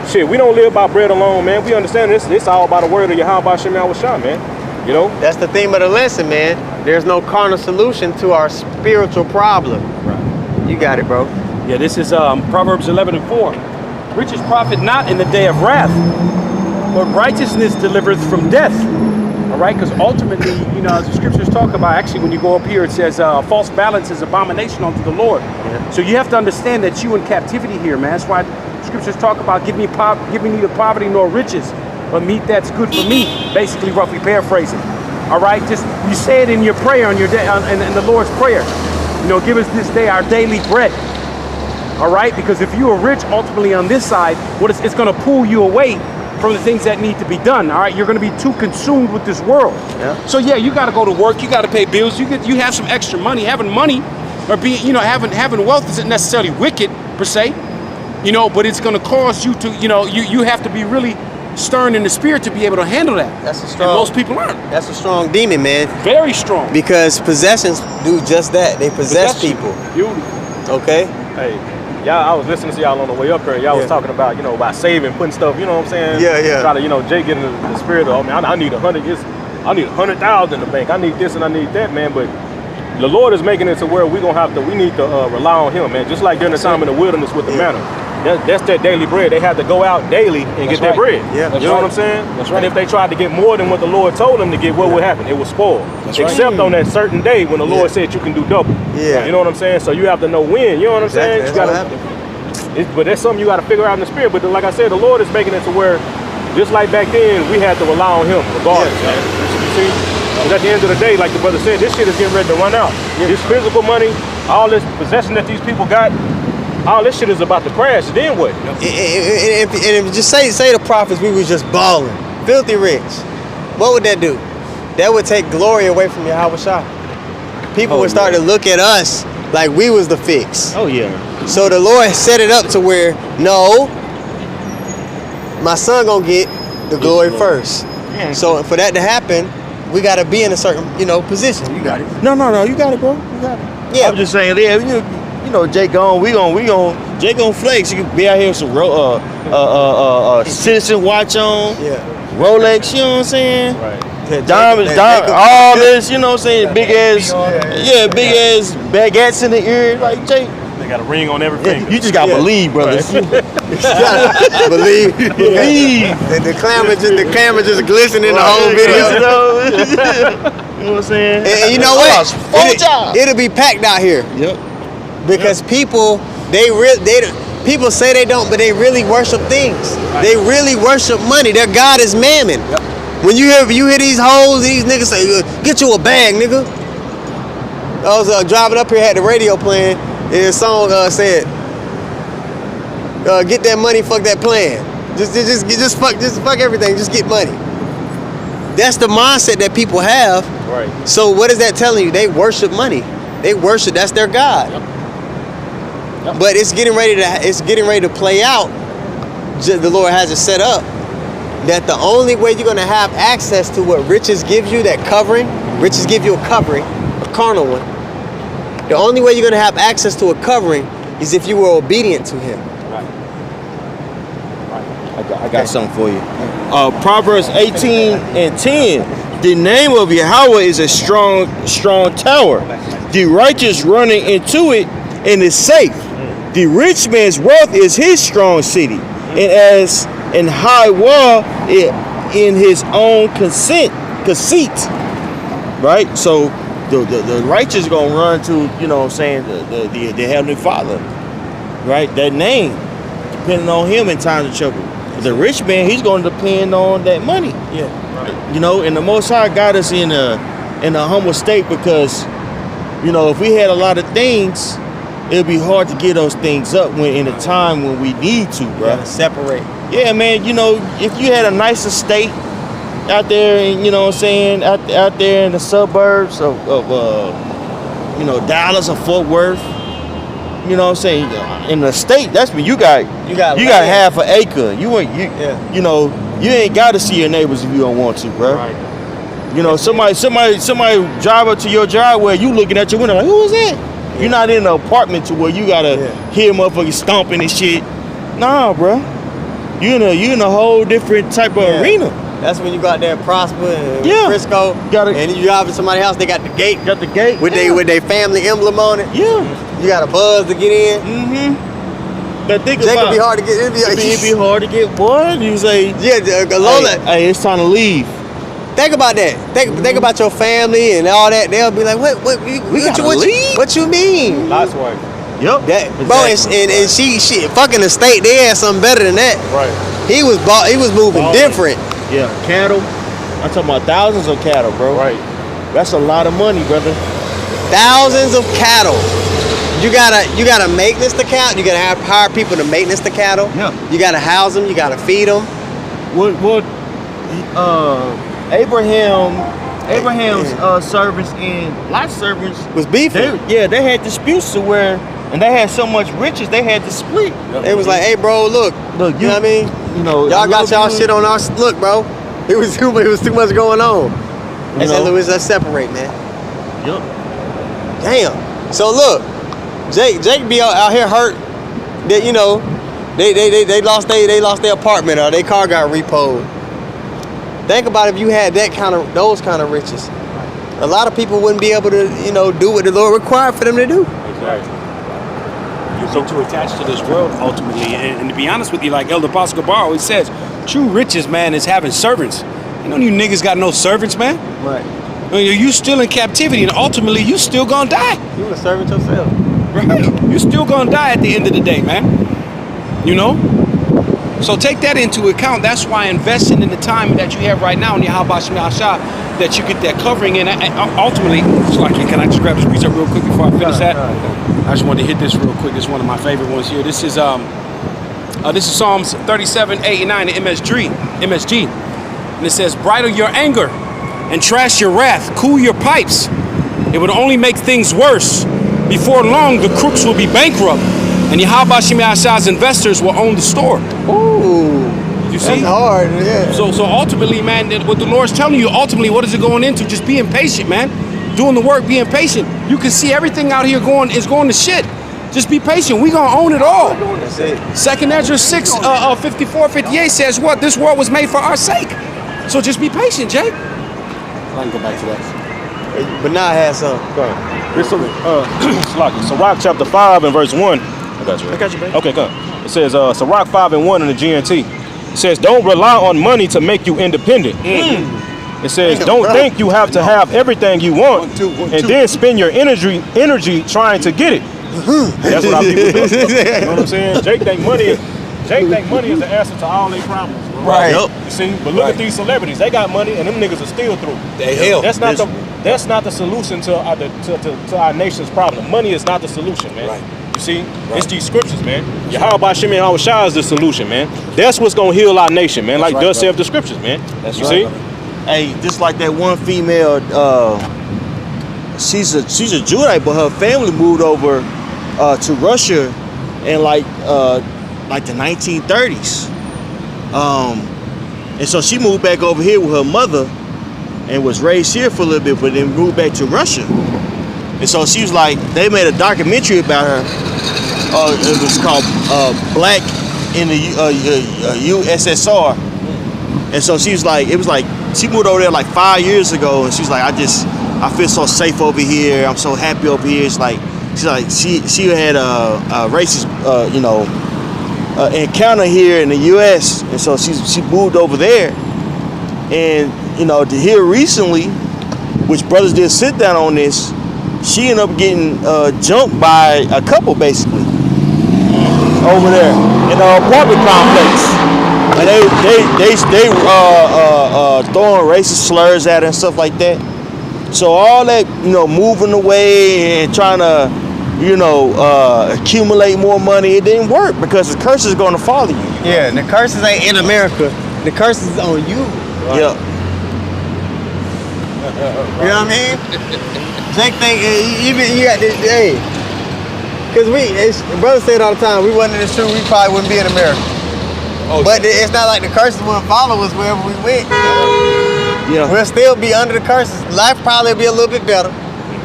C: shit, we don't live by bread alone, man. We understand this. It's all by the word of Yahweh Shem Yahushua, man. You know?
A: That's the theme of the lesson, man. There's no carnal solution to our spiritual problem.
C: Right.
A: You got it, bro.
C: Yeah, this is Proverbs 11:4. Riches profit not in the day of wrath, but righteousness delivereth from death. All right, because ultimately, you know, as the scriptures talk about, actually, when you go up here, it says false balance is abomination unto the Lord.
A: Yeah.
C: So you have to understand that you in captivity here, man. That's why scriptures talk about give me neither poverty nor riches, but meat that's good for me. Basically, roughly paraphrasing. All right, just you say it in your prayer on your day, in the Lord's prayer. You know, give us this day our daily bread. All right, because if you are rich, ultimately on this side, it's going to pull you away from the things that need to be done. All right, you're going to be too consumed with this world.
A: Yeah.
C: So yeah, you got to go to work, you got to pay bills, you have some extra money. Having money or having wealth isn't necessarily wicked per se, you know, but it's going to cause you to, you know, you have to be really stern in the spirit to be able to handle that.
A: That's a strong.
C: And most people aren't.
A: That's a strong demon, man.
C: Very strong.
A: Because possessions do just that. They possess people.
C: Beautiful.
A: Okay.
C: Hey, y'all, I was listening to y'all on the way up here, and y'all was talking about, you know, about saving, putting stuff, you know what I'm saying?
A: Yeah.
C: Try to, you know, Jay getting the spirit of, man, I need 100,000 in the bank. I need this and I need that, man. But the Lord is making it to where we need to rely on Him, man. Just like during the time in the wilderness with the manna. That's their daily bread. They had to go out daily and get their bread.
A: Yeah.
C: You know what I'm saying?
B: That's right.
C: And if they tried to get more than what the Lord told them to get, what would happen? It would spoil.
B: That's right.
C: Except on that certain day when the Lord said you can do double.
A: Yeah.
C: You know what I'm saying? So you have to know when. You know what I'm saying?
A: Exactly.
C: You
A: That's
C: gotta,
A: what happened.
C: but that's something you got to figure out in the spirit. But like I said, the Lord is making it to where, just like back then, we had to rely on Him regardless, man. You see? Because at the end of the day, like the brother said, this shit is getting ready to run out. This physical money, all this possession that these people got, all this shit is about to crash. Then what?
A: And if just say the prophets, we was just balling, filthy rich. What would that do? That would take glory away from Yahweh Shai. People would start to look at us like we was the fix.
B: Oh yeah.
A: So the Lord set it up to where, no, my son gonna get the glory first.
B: Yeah.
A: So for that to happen, we gotta be in a certain, position. You got it.
B: No, you got it, bro. You got it.
A: Yeah.
B: I'm just saying, you know, Jay gone, Jay gonna flex. You can be out here with some Citizen watch on, Rolex, you know what I'm saying?
C: Right.
B: Diamonds, all this, you know what I'm saying? Big ass baguettes in the ear, like Jay.
C: They got a ring on every finger.
B: You just gotta believe, brother.
A: Believe. The camera just glistening the whole video.
B: You know what I'm saying?
A: And you know what? It'll be packed out here.
B: Yep.
A: Because people people say they don't, but they really worship things. Right. They really worship money. Their God is mammon. Yep. When you hear these hoes, these niggas say, "Get you a bag, nigga." I was driving up here, had the radio playing, and the song said, "Get that money, fuck that plan. Just fuck everything. Just get money." That's the mindset that people have.
C: Right.
A: So what is that telling you? They worship money. They worship. That's their God.
C: Yep.
A: But it's getting ready to play out. The Lord has it set up that the only way you're gonna have access to what riches gives you, that covering, riches give you a covering, a carnal one. The only way you're gonna have access to a covering is if you were obedient to Him.
C: Right.
B: I got something for you. Proverbs 18:10. The name of Yahweh is a strong tower. The righteous running into it and is safe. The rich man's wealth is his strong city, and as in high wall in his own conceit. Right? So the righteous gonna run to, you know what I'm saying, the Heavenly Father. Right? That name, depending on him in times of trouble. The rich man, he's gonna depend on that money.
C: Yeah. Right.
B: You know, and the Most High got us in a humble state because, you know, if we had a lot of things, it'd be hard to get those things up when in a time when we need to, bro.
A: Gotta separate.
B: Yeah, man. You know, if you had a nice estate out there, and you know what I'm saying, out there in the suburbs of you know, Dallas or Fort Worth, you know what I'm saying, in the state, that's when you got half an acre. You know, you ain't got to see your neighbors if you don't want to, bro.
C: Right.
B: You know, somebody drive up to your driveway, you looking at your window like, who is that? You're not in an apartment to where you gotta hear motherfuckers stomping and shit. Nah, bro. You in a whole different type of arena.
A: That's when you go out there and prosper and Frisco. And you drive to somebody's house, they got the gate.
B: Got the gate.
A: With their family emblem on it.
B: Yeah.
A: You got a buzz to get in.
B: Mm-hmm. But think
A: Jake
B: about
A: would be hard to get in.
B: It'd be hard to get, boy. You say,
A: Lola.
B: Hey, it's time to leave.
A: Think about that. Think about your family and all that. They'll be like, what you mean?
C: Last word.
B: Yep.
A: Bro, and she fucking the state, they had something better than that.
C: Right.
A: He was moving different.
B: Yeah, cattle. I'm talking about thousands of cattle, bro.
C: Right.
B: That's a lot of money, brother.
A: Thousands of cattle. You gotta maintenance the cattle. You gotta hire people to maintenance the cattle.
B: Yeah.
A: You gotta house them. You gotta feed them.
B: Abraham's servants and Lot's servants
A: Was beefing.
B: They had disputes to where, and they had so much riches they had to split.
A: It was like, hey, bro, look, you know what I mean?
B: You know,
A: y'all got y'all shit on our. Look, bro, it was too much going on. They said, Louis, let's separate, man.
B: Yep.
A: Damn. So look, Jake be out here hurt that, you know, they lost their apartment or their car got repoed. Think about if you had those kind of riches. A lot of people wouldn't be able to, you know, do what the Lord required for them to do.
C: Exactly. You're too attached to this world ultimately, and to be honest with you, like Elder Pascal Bar always says, true riches, man, is having servants. You know, you niggas got no servants, man.
A: Right.
C: You still in captivity, and ultimately you still gonna die.
A: You a servant yourself.
C: Right. You still gonna die at the end of the day, man. You know? So take that into account. That's why investing in the time that you have right now in your Habash Ma'asha, that you get that covering. And ultimately, can I just grab this piece up real quick before I finish that? I just wanted to hit this real quick. This is one of my favorite ones here. This is Psalms 37, 8, and 9 in MSG. And it says, bridle your anger and trash your wrath. Cool your pipes. It would only make things worse. Before long, the crooks will be bankrupt. And Yahweh Shemi Asha's investors will own the store.
A: Ooh,
C: you see?
A: That's hard, yeah.
C: So ultimately, man, what the Lord's telling you, ultimately, what is it going into? Just being patient, man. Doing the work, being patient. You can see everything out here going to shit. Just be patient. We gonna own it all.
A: That's it.
C: 2nd Ezra 6, 54, 58 says what? This world was made for our sake. So just be patient, Jake. I can go back to that.
A: But now I had some.
D: Go ahead. This is Sirach chapter 5 and verse 1. I got you, baby. Okay, go. It says Sirach 5 and 1 in the GNT. It says, don't rely on money to make you independent. It says, don't think you have to have everything you want and then spend your energy trying to get it. That's what our people do. You know what I'm saying? Jake think money is the answer to all their problems. Bro.
A: Right.
D: You see, but look at these celebrities. They got money and them niggas are still through. That's not the solution to our nation's problem. Money is not the solution, man.
C: Right.
D: You see, it's these scriptures, man. Yahweh Shemi Awashai is the solution, man. That's what's gonna heal our nation, man. Like does say of the scriptures, man. You see?
B: Hey, just like that one female, she's a Judite, but her family moved over to Russia in like the 1930s. And so she moved back over here with her mother and was raised here for a little bit, but then moved back to Russia. And so she was like, they made a documentary about her. It was called Black in the USSR, and so she was like, she moved over there like 5 years ago, and she's like, I feel so safe over here. I'm so happy over here. It's like she had a racist encounter here in the U.S., and so she moved over there, and to hear recently, which brothers did sit down on this, she ended up getting jumped by a couple basically over there in an apartment complex, and they throwing racist slurs at her and stuff like that. So all that moving away and trying to accumulate more money, it didn't work because the curse is going to follow you.
A: Yeah, and the curses ain't in America. The curse is on you.
B: Right. Yeah.
A: You know what I mean? Jake think even you got this, hey, because brothers say it all the time, we wasn't in this truth, we probably wouldn't be in America. Oh, but it's not like the curses wouldn't follow us wherever we went. Yeah. We'll still be under the curses. Life probably will be a little bit better,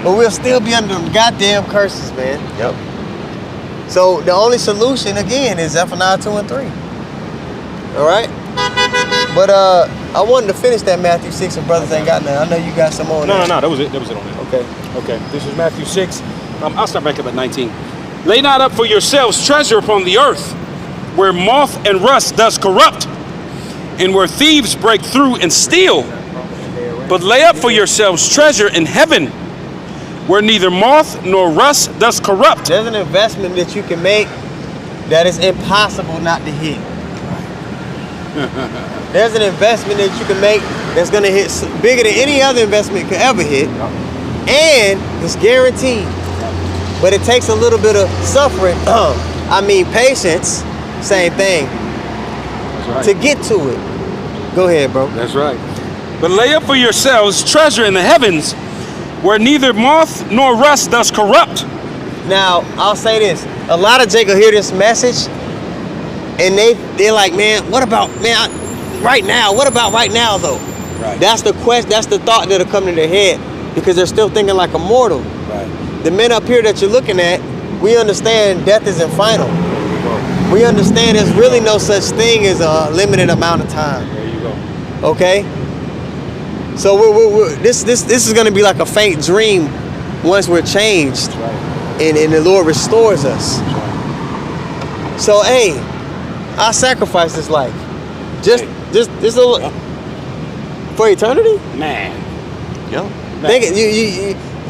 A: but we'll still be under them goddamn curses, man.
B: Yep.
A: So the only solution, again, is Zephaniah 2 and 3. All right? But I wanted to finish that Matthew 6, and brothers ain't got nothing. I know you got some on
D: No, that was it. That was it on it.
C: Okay. This is Matthew 6. I'll start back up at 19. Lay not up for yourselves treasure upon the earth, where moth and rust does corrupt, and where thieves break through and steal. But lay up for yourselves treasure in heaven, where neither moth nor rust does corrupt.
A: There's an investment that you can make that is impossible not to hit. There's an investment that you can make that's going to hit bigger than any other investment could ever hit, and it's guaranteed. But it takes a little bit of suffering. Patience. Same thing. Right. To get to it. Go ahead, bro.
C: That's right. But lay up for yourselves treasure in the heavens, where neither moth nor rust does corrupt.
A: Now, I'll say this. A lot of Jake will hear this message, and they're like, man, what about right now? What about right now, though? Right. That's the quest. That's the thought that'll come to their head, because they're still thinking like a mortal.
C: Right.
A: The men up here that you're looking at, we understand death isn't final. We understand there's really no such thing as a limited amount of time.
C: There you go.
A: Okay? So this is going to be like a faint dream once we're changed, right, and the Lord restores us. Right. So, hey, I sacrifice this life. Just a little for eternity?
C: Man.
A: Yeah.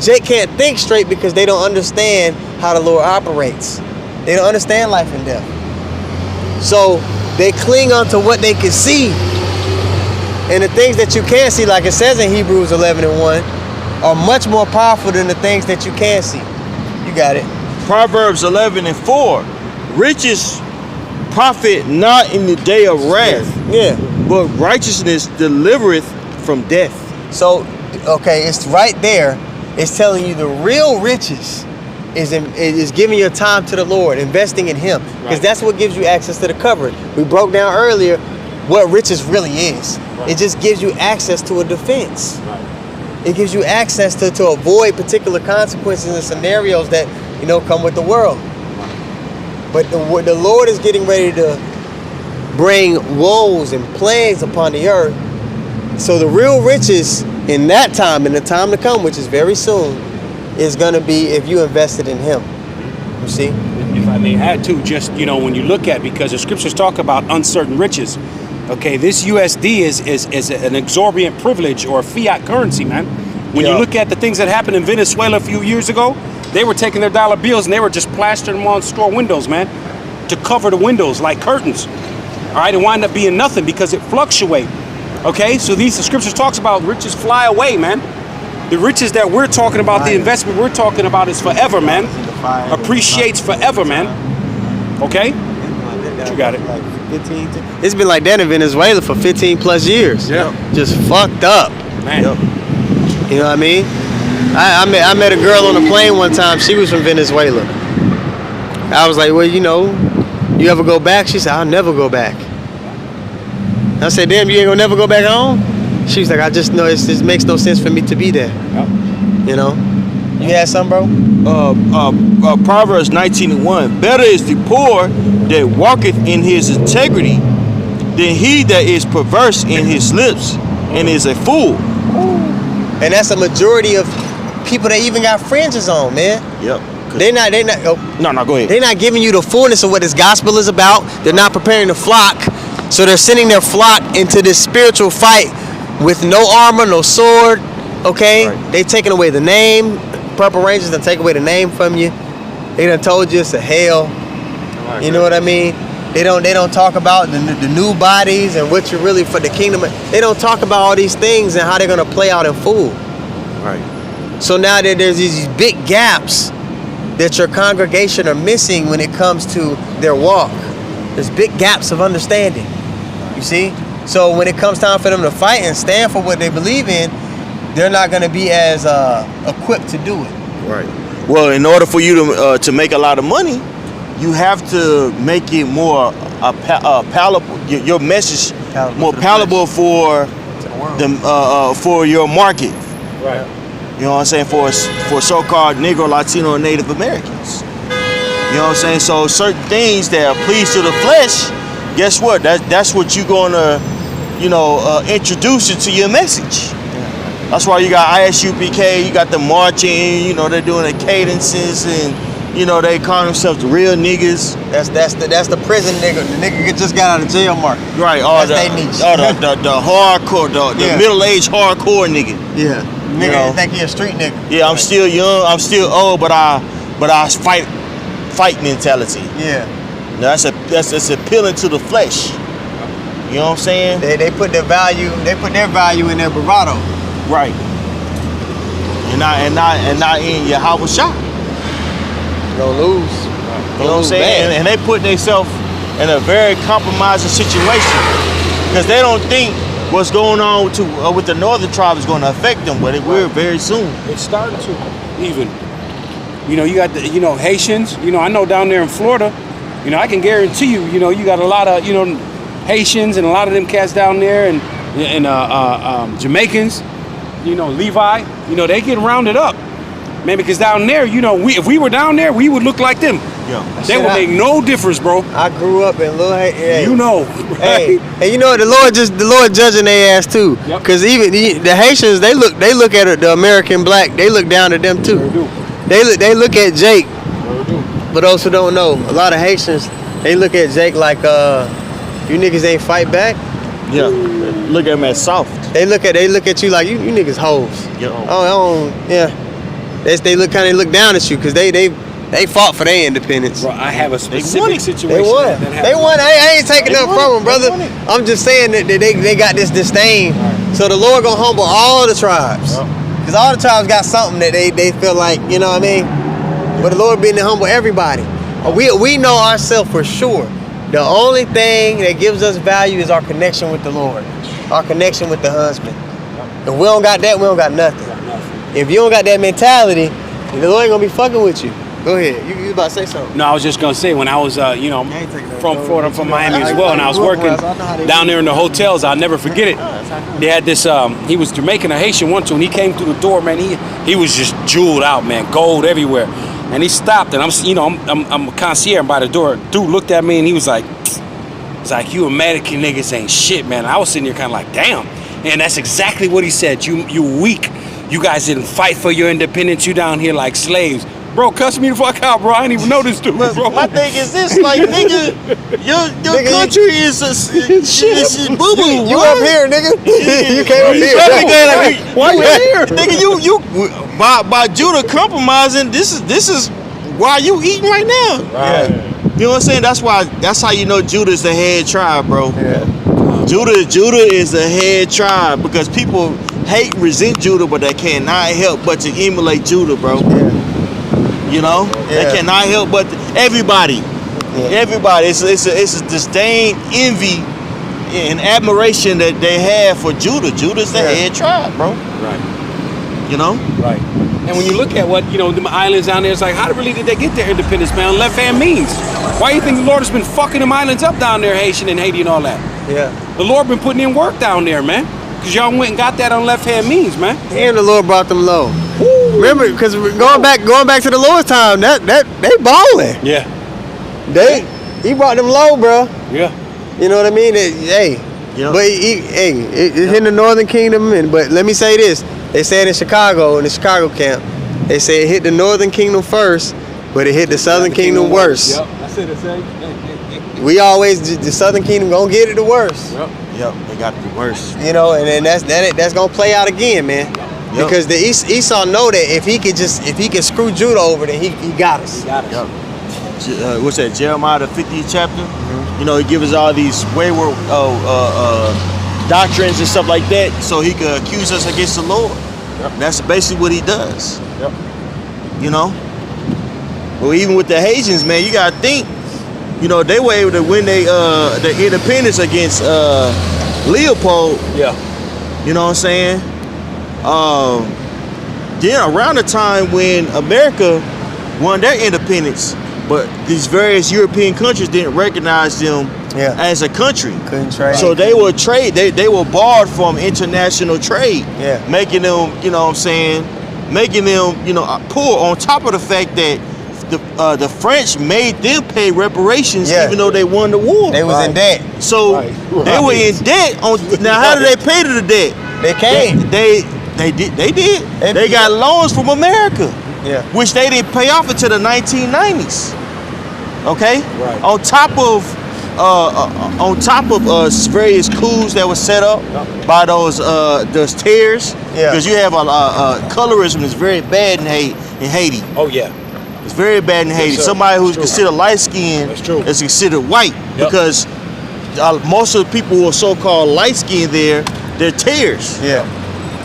A: Jake can't think straight because they don't understand how the Lord operates. They don't understand life and death. So they cling on to what they can see. And the things that you can't see, like it says in Hebrews 11:1, are much more powerful than the things that you can't see. You got it.
B: Proverbs 11:4. Riches profit not in the day of wrath.
A: Yeah.
B: But righteousness delivereth from death.
A: So, okay, it's right there. It's telling you the real riches is giving your time to the Lord, investing in Him, because that's what gives you access to the covering. We broke down earlier what riches really is. Right. It just gives you access to a defense. Right. It gives you access to avoid particular consequences and scenarios that come with the world. But the Lord is getting ready to bring woes and plagues upon the earth. So the real riches in that time, in the time to come, which is very soon, is going to be if you invested in Him. You see?
C: If I may add to, just, when you look at, because the scriptures talk about uncertain riches. Okay, this USD is an exorbitant privilege or fiat currency, man. When you look at the things that happened in Venezuela a few years ago, they were taking their dollar bills and they were just plastering them on store windows, man, to cover the windows like curtains. All right, it wound up being nothing because it fluctuates. Okay, so the scriptures talks about riches fly away, man. The riches that we're talking about, the investment we're talking about is forever, man. Appreciates forever, man. Okay? You got it.
A: It's been like that in Venezuela for 15 plus years.
C: Yeah.
A: Just fucked up.
C: Man.
A: Yep. You know what I mean? I met a girl on a plane one time. She was from Venezuela. I was like, well, you ever go back? She said, I'll never go back. I said, damn, you ain't gonna never go back home? She was like, I just know it makes no sense for me to be there. Yep. You had some, bro?
B: Proverbs 19:1. Better is the poor that walketh in his integrity than he that is perverse in his lips and is a fool.
A: And that's a majority of people that even got fringes on, man.
B: Yep.
A: They're not.
B: No, go ahead.
A: They're not giving you the fullness of what this gospel is about. They're not preparing the flock, so they're sending their flock into this spiritual fight with no armor, no sword. Okay,
B: Right.
A: they taking away the name. Purple Rangers done take away the name from you. They done told you it's a hell. You know what I mean? They don't talk about the new bodies and what you're really for the kingdom. They don't talk about all these things and how they're gonna play out in full.
B: Right.
A: So now that there's these big gaps that your congregation are missing when it comes to their walk. There's big gaps of understanding. You see? So when it comes time for them to fight and stand for what they believe in, they're not going to be as equipped to do it.
B: Right. Well, in order for you to make a lot of money, you have to make it more palatable. Your message
A: Palatable
B: more
A: to the
B: palatable for for your market.
C: Right.
B: You know what I'm saying? For so-called Negro, Latino, and Native Americans. You know what I'm saying? So certain things that please to the flesh, guess what? That's what you're gonna, introduce into your message. That's why you got ISUPK, you got the marching, they're doing the cadences and they call themselves the real niggas.
A: That's the prison nigga. The nigga just got out of jail mark.
B: Right,
A: That's they niche.
B: the hardcore, the
A: Yeah.
B: middle-aged hardcore nigga.
A: Yeah. Nigga think he a street nigga.
B: Yeah, I'm still young, I'm still old, but I fight mentality.
A: Yeah.
B: That's appealing to the flesh. You know what I'm saying?
A: They put their value in their bravado.
B: Right. And not in your Yahweh shop.
A: You don't lose.
B: You know what I'm saying? And they put themselves in a very compromising situation because they don't think what's going on with the northern tribe is going to affect them, but it will very soon.
C: It's starting to even. You got the Haitians. I know down there in Florida. I can guarantee you. You got a lot of Haitians and a lot of them cats down there and Jamaicans. Levi. They get rounded up, man. Because down there, if we were down there, we would look like them.
B: Yeah.
C: They would make no difference, bro.
A: I grew up in Little Haiti.
C: Hey,
A: Hey, and the Lord judging their ass too.
C: Yep.
A: Cause even the Haitians, they look at the American black, they look down at them too. They look at Jake. For those who don't know, a lot of Haitians, they look at Jake like you niggas ain't fight back.
B: Yeah. Look at them as soft.
A: They look at you like you niggas hoes.
B: Yeah.
A: They look down at you because they fought for their independence.
C: Bro, I have a specific
B: won it.
C: situation.
A: They won.
C: that happened.
A: They won. I ain't taking nothing from them, brother.
B: They won it.
A: I'm just saying that they got this disdain. So the Lord gonna humble all the tribes. Because all the tribes got something that they feel like, you know what I mean? But the Lord being to humble everybody. We know ourselves for sure. The only thing that gives us value is our connection with the Lord. Our connection with the husband. If we don't got that, we don't got nothing. If you don't got that mentality, the Lord ain't gonna be fucking with you. Go ahead. You about to say something?
C: No, I was just gonna say when I was, from Florida, from Miami as well, and I was working down there in the hotels. I'll never forget it. They had this. He was Jamaican or Haitian one too, and he came through the door, man. He was just jeweled out, man, gold everywhere. And he stopped, and I'm a concierge by the door. Dude looked at me, and he was like, "It's like you American niggas ain't shit, man." And I was sitting there kind of like, "Damn." And that's exactly what he said. You weak. You guys didn't fight for your independence. You down here like slaves. Bro, cuss me the fuck out, bro. I didn't even know this dude, bro.
B: My thing is this, like, nigga, your country is boo boo.
A: You up here, nigga? You came up here.
B: Why you here, nigga? You by Judah compromising. This is why you eating right now.
A: Right.
B: You know what I'm saying? That's how you know Judah's the head tribe, bro.
A: Yeah.
B: Judah is the head tribe because people resent Judah, but they cannot help but to emulate Judah, bro. They cannot help but everybody. Everybody. It's a disdain, envy, and admiration that they have for Judah. Judah's the head tribe, bro.
C: Right.
B: Right.
C: And when you look at what, the islands down there, it's like, how really did they get their independence, man? Left hand means. Why do you think the Lord has been fucking them islands up down there, Haitian and Haiti and all that?
A: Yeah.
C: The Lord been putting in work down there, man. Because y'all went and got that on left hand means, man.
A: And the Lord brought them low.
C: Woo.
A: remember, because going back to the Lord's time, that they balling.
C: Yeah.
A: He brought them low, bro.
C: Yeah.
A: You know what I mean? But it's in the Northern Kingdom. But let me say this: they said in Chicago, in the Chicago camp, they said it hit the Northern Kingdom first, but it hit the Southern Kingdom worse.
C: Yep. I said the same.
A: We always the Southern Kingdom gonna get it the worst.
B: Yep, they got the worst.
A: You know, and then that's gonna play out again, man. Yep. Because the Esau know that if he could screw Judah over, then he got us.
B: Yep. What's that? Jeremiah the 50th chapter. Mm-hmm. You know, he gives us all these wayward doctrines and stuff like that, so he could accuse us against the Lord. Yep. That's basically what he does.
C: Yep.
B: You know. Well, even with the Haitians, man, you gotta think. You know, they were able to win the independence against Leopold.
C: Yeah.
B: You know what I'm saying? Then around the time when America won their independence, but these various European countries didn't recognize them as a country.
A: Couldn't trade.
B: So they were they were barred from international trade.
A: Yeah.
B: Making them, you know what I'm saying, making them, you know, poor, on top of the fact that the French made them pay reparations even though they won the war.
A: They was in debt.
B: So they were in debt. Now how did they pay to the debt?
A: They came.
B: They did. They got loans from America.
A: Yeah.
B: Which they didn't pay off until the 1990s. Okay?
C: Right.
B: On top of various coups that were set up by those terrorists.
A: Yeah.
B: Because you have colorism is very bad in Haiti.
C: Oh yeah.
B: It's very bad in Haiti.
C: Yes,
B: somebody who's considered light skinned is considered white because most of the people who are so-called light skinned there, they're terrorists.
A: Yeah.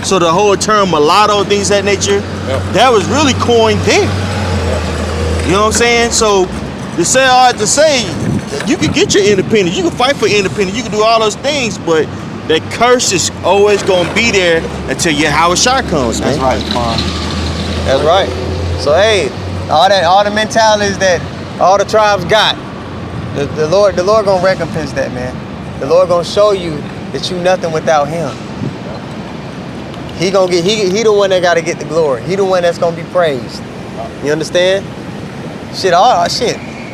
B: So the whole term mulatto, things of that nature, that was really coined there. You know what I'm saying? So to say all I have to say, you can get your independence, you can fight for independence, you can do all those things, but that curse is always gonna be there until your Howard Shah comes, man.
A: That's right, Mom. That's right. So hey, all the mentalities that all the tribes got, the Lord gonna recompense that, man. The Lord gonna show you that you nothing without Him. He the one that gotta get the glory. He the one that's gonna be praised. You understand?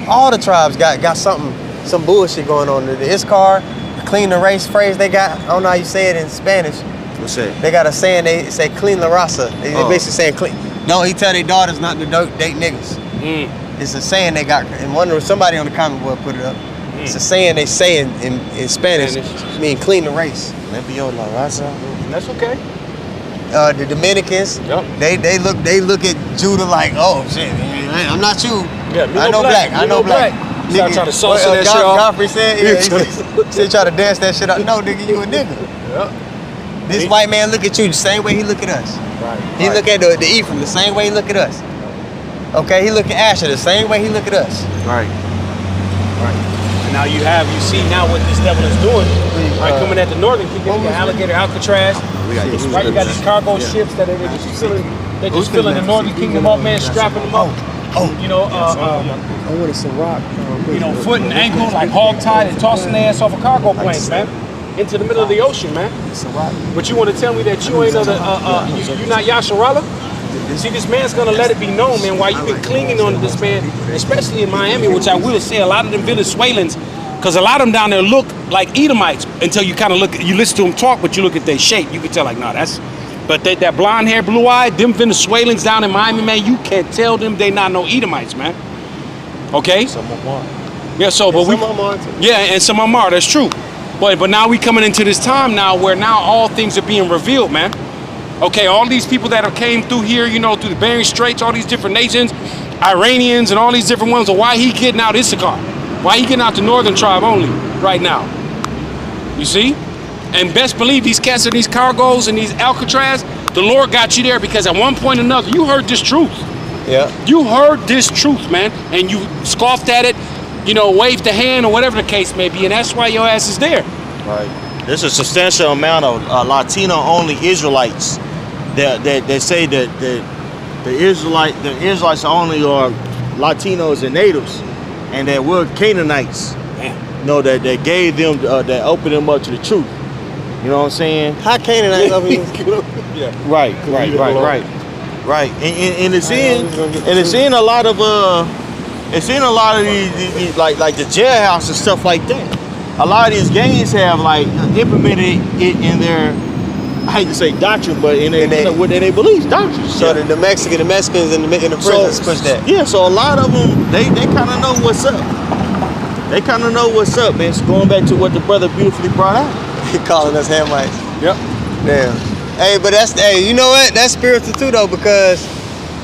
A: All the tribes got some bullshit going on. The Issachar, clean the race phrase they got. I don't know how you say it in Spanish.
B: What's that?
A: They got a saying, they say clean la raza. They basically saying clean. No, he tell their daughters not to date niggas. It's a saying they got, and somebody on the comment board put it up. It's a saying they say in Spanish, mean clean the race.
B: Maybe la raza.
C: That's okay.
A: The Dominicans, they look at Judah like, oh shit, man, I'm not you.
C: Yeah,
A: I know black. I know black.
C: Start trying to sauce that shit off.
A: Godfrey said, he try to dance that shit up. No, nigga, you a nigga. This white man look at you the same way he look at us. He look at the Ephraim the same way he look at us. Okay, he look at Asher the same way he look at us.
B: Right.
C: And now you see now what this devil is doing. Coming at the Northern Kingdom, you got Alligator, Alcatraz. You got these cargo ships that they're just filling the Northern Kingdom up, man, strapping them up. You know,
A: I wanted some rock.
C: You know, foot and ankle, like hog tied and tossing their ass off a cargo plane, man. Into the middle of the ocean, man. But you want to tell me that you ain't you're not Yasharala? See, this man's gonna let it be known, man, why you've been clinging on to this man, especially in Miami, which I will say a lot of them Venezuelans, because a lot of them down there look like Edomites until you kind of you listen to them talk, but you look at their shape, you can tell like, nah, but that blonde hair, blue eye, them Venezuelans down in Miami, man, you can't tell them they not no Edomites, man. Okay?
D: Some of them are.
C: Yeah, so, but we, and some of them are, that's true. But now we coming into this time now where now all things are being revealed, man. Okay, all these people that have came through here, you know, through the Bering Straits, all these different nations, Iranians and all these different ones, so why he getting out Issachar? Why he getting out the northern tribe only right now? You see? And best believe these cats and these cargoes and these Alcatraz, the Lord got you there because at one point or another, you heard this truth.
A: Yeah.
C: You heard this truth, man, and you scoffed at it, you know, waved the hand or whatever the case may be, and that's why your ass is there.
B: Right. There's a substantial amount of Latino-only Israelites that say that the Israelites only are Latinos and natives, and that we're Canaanites.
C: Man.
B: You know, that gave them, that opened them up to the truth. You know what I'm saying?
A: How Canaanites open you?
B: Right. Right, and it's in a lot of these like the jailhouse and stuff like that. A lot of these gangs have like implemented it in their, I hate to say doctrine, but in their beliefs, doctrine.
A: So the Mexicans in the prisons push that.
B: Yeah, so a lot of them, they kind of know what's up. They kind of know what's up, man. It's going back to what the brother beautifully brought out.
A: He calling us Hamites.
C: Yep.
A: Damn. Hey, but you know what? That's spiritual too, though, because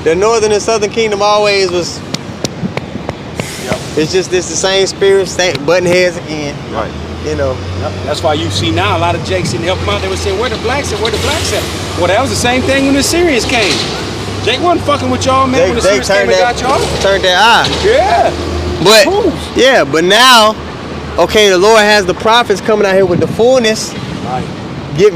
A: the northern and southern kingdom always was.
C: Yep.
A: It's the same spirit, button heads again.
B: Right.
A: You know.
C: Yep. That's why you see now a lot of Jakes didn't help them out. They would say, "Where the blacks at? Where the blacks at?" Well, that was the same thing when the Syrians came. Jake wasn't fucking with y'all, man. When the Syrians came and got y'all.
A: Turned their eye.
C: Yeah.
A: But yeah, but now, okay, the Lord has the prophets coming out here with the fullness.
C: Right.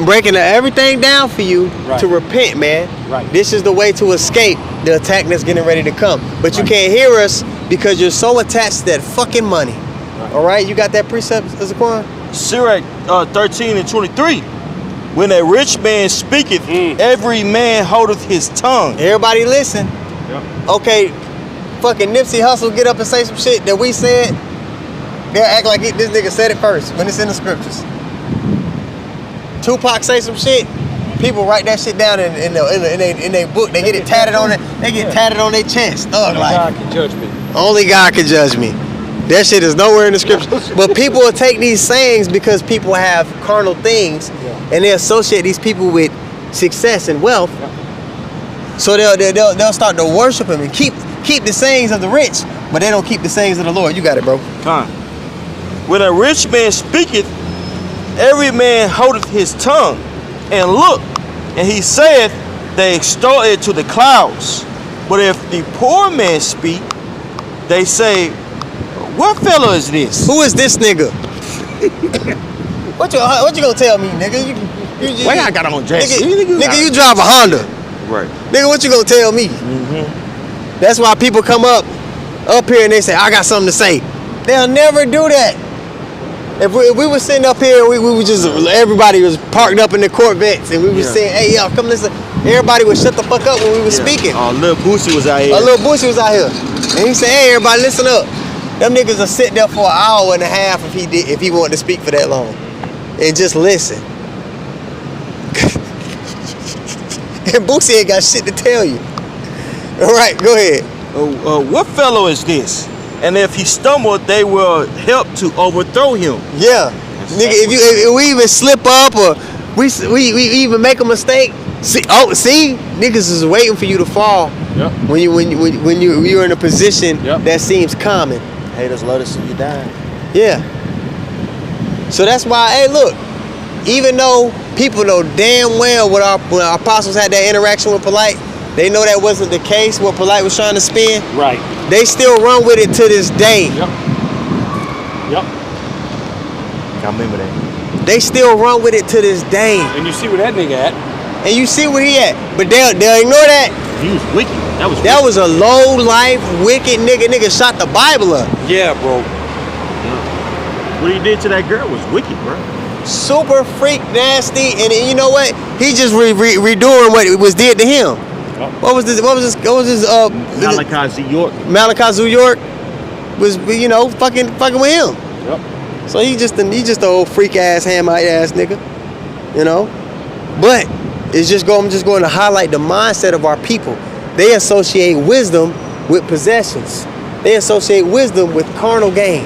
A: Breaking everything down for you
C: Right.
A: to repent, man.
C: Right.
A: This is the way to escape the attack that's getting ready to come. But you can't hear us because you're so attached to that fucking money.
C: Right.
A: All right, you got that precept, Zaquan?
B: Sirach 13:23. When a rich man speaketh, every man holdeth his tongue.
A: Everybody listen.
C: Yep.
A: Okay, fucking Nipsey Hussle get up and say some shit that we said. They'll act like this nigga said it first when it's in the scriptures. Tupac say some shit, people write that shit down in their book. They get it tatted on it. They get tatted on their chest. Thug life.
C: God can judge me.
A: Only God can judge me. That shit is nowhere in the scriptures. But people will take these sayings because people have carnal things, and they associate these people with success and wealth. So they'll start to worship him and keep the sayings of the rich, but they don't keep the sayings of the Lord. You got it, bro.
B: When a rich man speaketh, every man holdeth his tongue, and look, and he saith, they extol it to the clouds. But if the poor man speak, they say, what fellow is this?
A: Who is this nigga? What you gonna tell me, nigga?
B: Why I got on Jackson?
A: Nigga, you drive a Honda.
B: Right.
A: Nigga, what you gonna tell me? That's why people come up here and they say, I got something to say. They'll never do that. If we were sitting up here, we were just, everybody was parked up in the Corvettes and we were saying, hey, y'all, come listen. Everybody would shut the fuck up when we were speaking.
B: Oh, Lil Boosie was out here.
A: Lil Boosie was out here. And he said, hey, everybody, listen up. Them niggas will sit there for an hour and a half if he wanted to speak for that long. And just listen. And Boosie ain't got shit to tell you. All right, go ahead.
B: What fellow is this? And if he stumbled, they will help to overthrow him.
A: Yeah, nigga. If we even slip up or we even make a mistake, see, niggas is waiting for you to fall.
C: Yep.
A: When you're in a position that seems common.
B: Haters love to see you die.
A: Yeah. So that's why, hey, look. Even though people know damn well when our apostles had that interaction with Polite, they know that wasn't the case. What Polite was trying to spin.
C: Right.
A: They still run with it to this day.
C: Yep.
B: I remember that.
A: They still run with it to this day.
C: And you see where that nigga at.
A: And you see where he at. But they'll ignore that.
B: He was wicked.
A: That was a low life, wicked nigga. Nigga shot the Bible up.
C: Yeah, bro.
B: What he did to that girl was wicked, bro.
A: Super freak nasty. And you know what? He just redoing what was did to him. What was this?
B: Malachi Z. York.
A: Malachi Z. York was, fucking with him.
C: Yep.
A: So he just an old freak ass, Hamite ass nigga. But I'm just going to highlight the mindset of our people. They associate wisdom with possessions. They associate wisdom with carnal gain.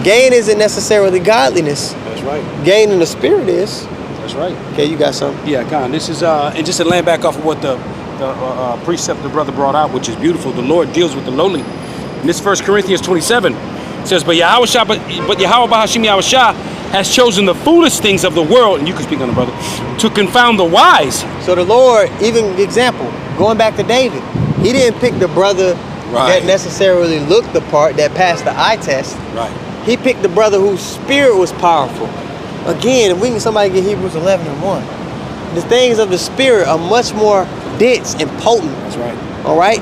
A: Gain isn't necessarily godliness.
C: That's right.
A: Gain in the spirit is.
C: That's right.
A: Okay, you got something?
C: Yeah, Con. This is and just to land back off of what the precept the brother brought out, which is beautiful. The Lord deals with the lowly. And this 1 Corinthians 27 says, but Yahweh Bahashim Yahushua has chosen the foolish things of the world, and you can speak on it, brother, to confound the wise.
A: So the Lord, even example, going back to David, he didn't pick the brother that necessarily looked the part, that passed the eye test.
C: Right.
A: He picked the brother whose spirit was powerful. Again, if we can somebody get Hebrews 11:1, the things of the spirit are much more dense and potent.
C: That's right.
A: All right,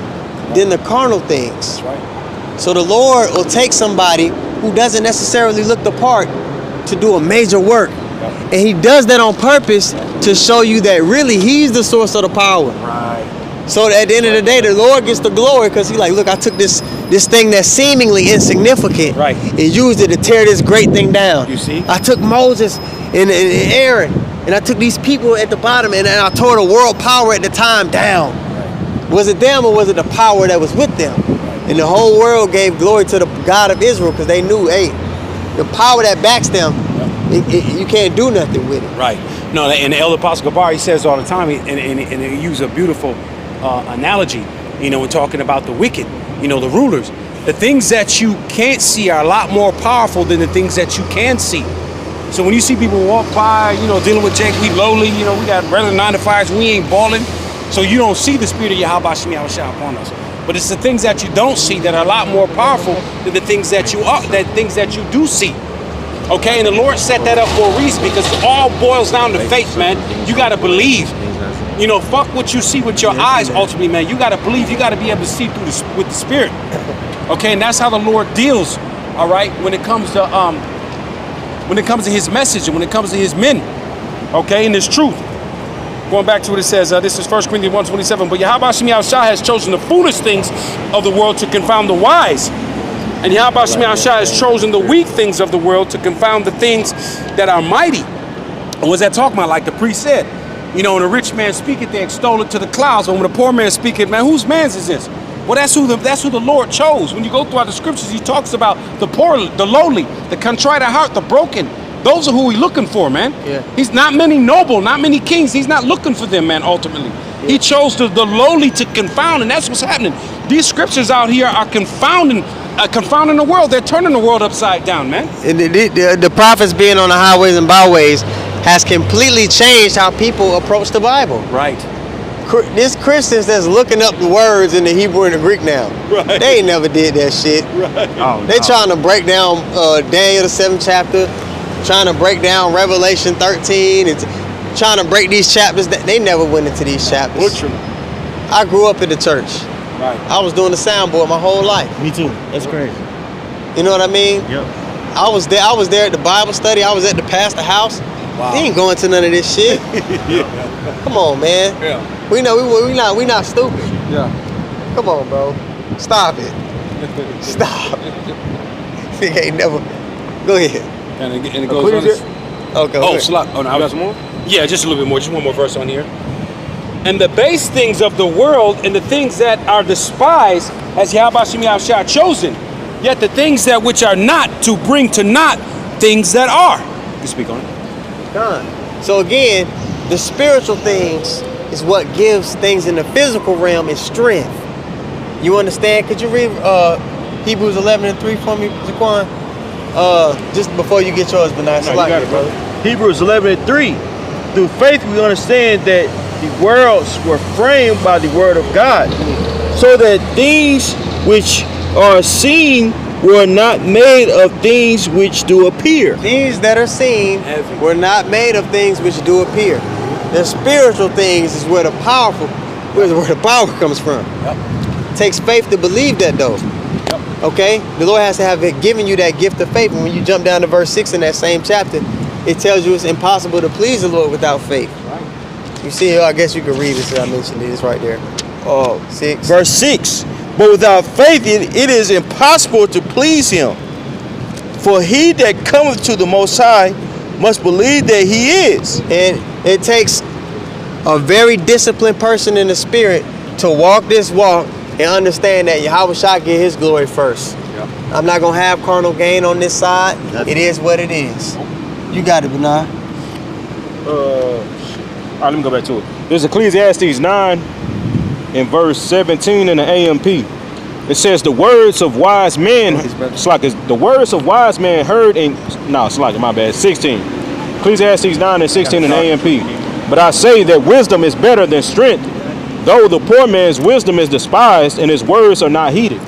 A: than the carnal things.
C: That's right.
A: So the Lord will take somebody who doesn't necessarily look the part to do a major work. And he does that on purpose to show you that really he's the source of the power.
C: Right.
A: So at the end of the day, the Lord gets the glory because He like, look, I took this thing that's seemingly insignificant,
C: Right,
A: and used it to tear this great thing down.
C: You see?
A: I took Moses and Aaron, and I took these people at the bottom, and I tore the world power at the time down. Right. Was it them or was it the power that was with them? Right. And the whole world gave glory to the God of Israel because they knew, hey, the power that backs them, you can't do nothing with it.
C: Right. No, and the Elder Apostle Gabar, he says all the time, and he uses a beautiful analogy, you know, when talking about the wicked, you know, the rulers. The things that you can't see are a lot more powerful than the things that you can see. So when you see people walk by, you know, dealing with Jake, we lowly, you know, we got regular 9-to-5s, we ain't balling. So you don't see the spirit of Yahweh Shem Yahushua upon us. But it's the things that you don't see that are a lot more powerful than the things that you do see. Okay, and the Lord set that up for a reason because it all boils down to faith, man. You gotta believe. You know, fuck what you see with your eyes ultimately, man. You gotta believe, you gotta be able to see through with the spirit. Okay, and that's how the Lord deals, all right, when it comes to his message and when it comes to his men. Okay, and this truth. Going back to what it says, this is 1 Corinthians 1:27. But Yahweh Shem Yahushua has chosen the foolish things of the world to confound the wise. And Yahweh Shem Yahushua has chosen the weak things of the world to confound the things that are mighty. And what's that talking about? Like the priest said, you know, when a rich man speaketh, they extol it to the clouds. But when a poor man speaketh, man, whose man's is this? Well, that's who the Lord chose. When you go throughout the scriptures, he talks about the poor, the lowly, the contrite of heart, the broken. Those are who he's looking for, man. Yeah. He's not many noble, not many kings. He's not looking for them, man, ultimately. Yeah. He chose the lowly to confound, and that's what's happening. These scriptures out here are confounding the world. They're turning the world upside down, man.
A: The prophets being on the highways and byways has completely changed how people approach the Bible.
C: Right.
A: There's Christians that's looking up the words in the Hebrew and the Greek now. Right. They ain't never did that shit. Right. They trying to break down Daniel the 7th chapter, trying to break down Revelation 13, and trying to break these chapters. They never went into these chapters.
C: Butcher.
A: I grew up in the church.
C: Right.
A: I was doing the soundboard my whole life.
B: Me too. That's crazy.
A: You know what I mean?
B: Yep.
A: I was there at the Bible study. I was at the pastor house.
C: Wow.
A: He ain't going to none of this shit. Come on, man.
C: Yeah.
A: We not stupid.
C: Yeah.
A: Come on, bro. Stop it. Stop. Nigga ain't never. Go ahead.
C: And it goes on.
A: Okay.
C: Oh, slot. Oh, no, I got some more? Yeah, just a little bit more. Just one more verse on here. And the base things of the world and the things that are despised has Yahweh Shem Yahushua chosen. Yet the things that which are not, to bring to naught things that are. You speak on it.
A: Done. So again, the spiritual things is what gives things in the physical realm its strength. You understand? Could you read Hebrews 11:3 for me, Zaquan? Just before you get yours, Benai.
C: No, you got it, brother.
B: Hebrews 11:3. Through faith we understand that the worlds were framed by the word of God, so that things which are seen were not made of things which do appear.
A: Things that are seen were not made of things which do appear. The spiritual things is where the power comes from. Yep. It takes faith to believe that, though. Yep. Okay? The Lord has to have given you that gift of faith. And when you jump down to verse 6 in that same chapter, it tells you it's impossible to please the Lord without faith. Right. You see here, I guess you can read this. I mentioned it. It's right there. Oh, 6.
B: Verse 6. But without faith it is impossible to please him. For he that cometh to the Most High must believe that he is.
A: And it takes a very disciplined person in the spirit to walk this walk and understand that Yahweh shall get his glory first. Yep. I'm not going to have carnal gain on this side. It is what it is. You got it, Benai.
D: All right, let me go back to it. There's Ecclesiastes 9 in verse 17 in the AMP. It says the words of wise men, the words of wise men heard in, my bad, 16. Ecclesiastes 9 and 16 in the AMP. But I say that wisdom is better than strength, though the poor man's wisdom is despised and his words are not heeded.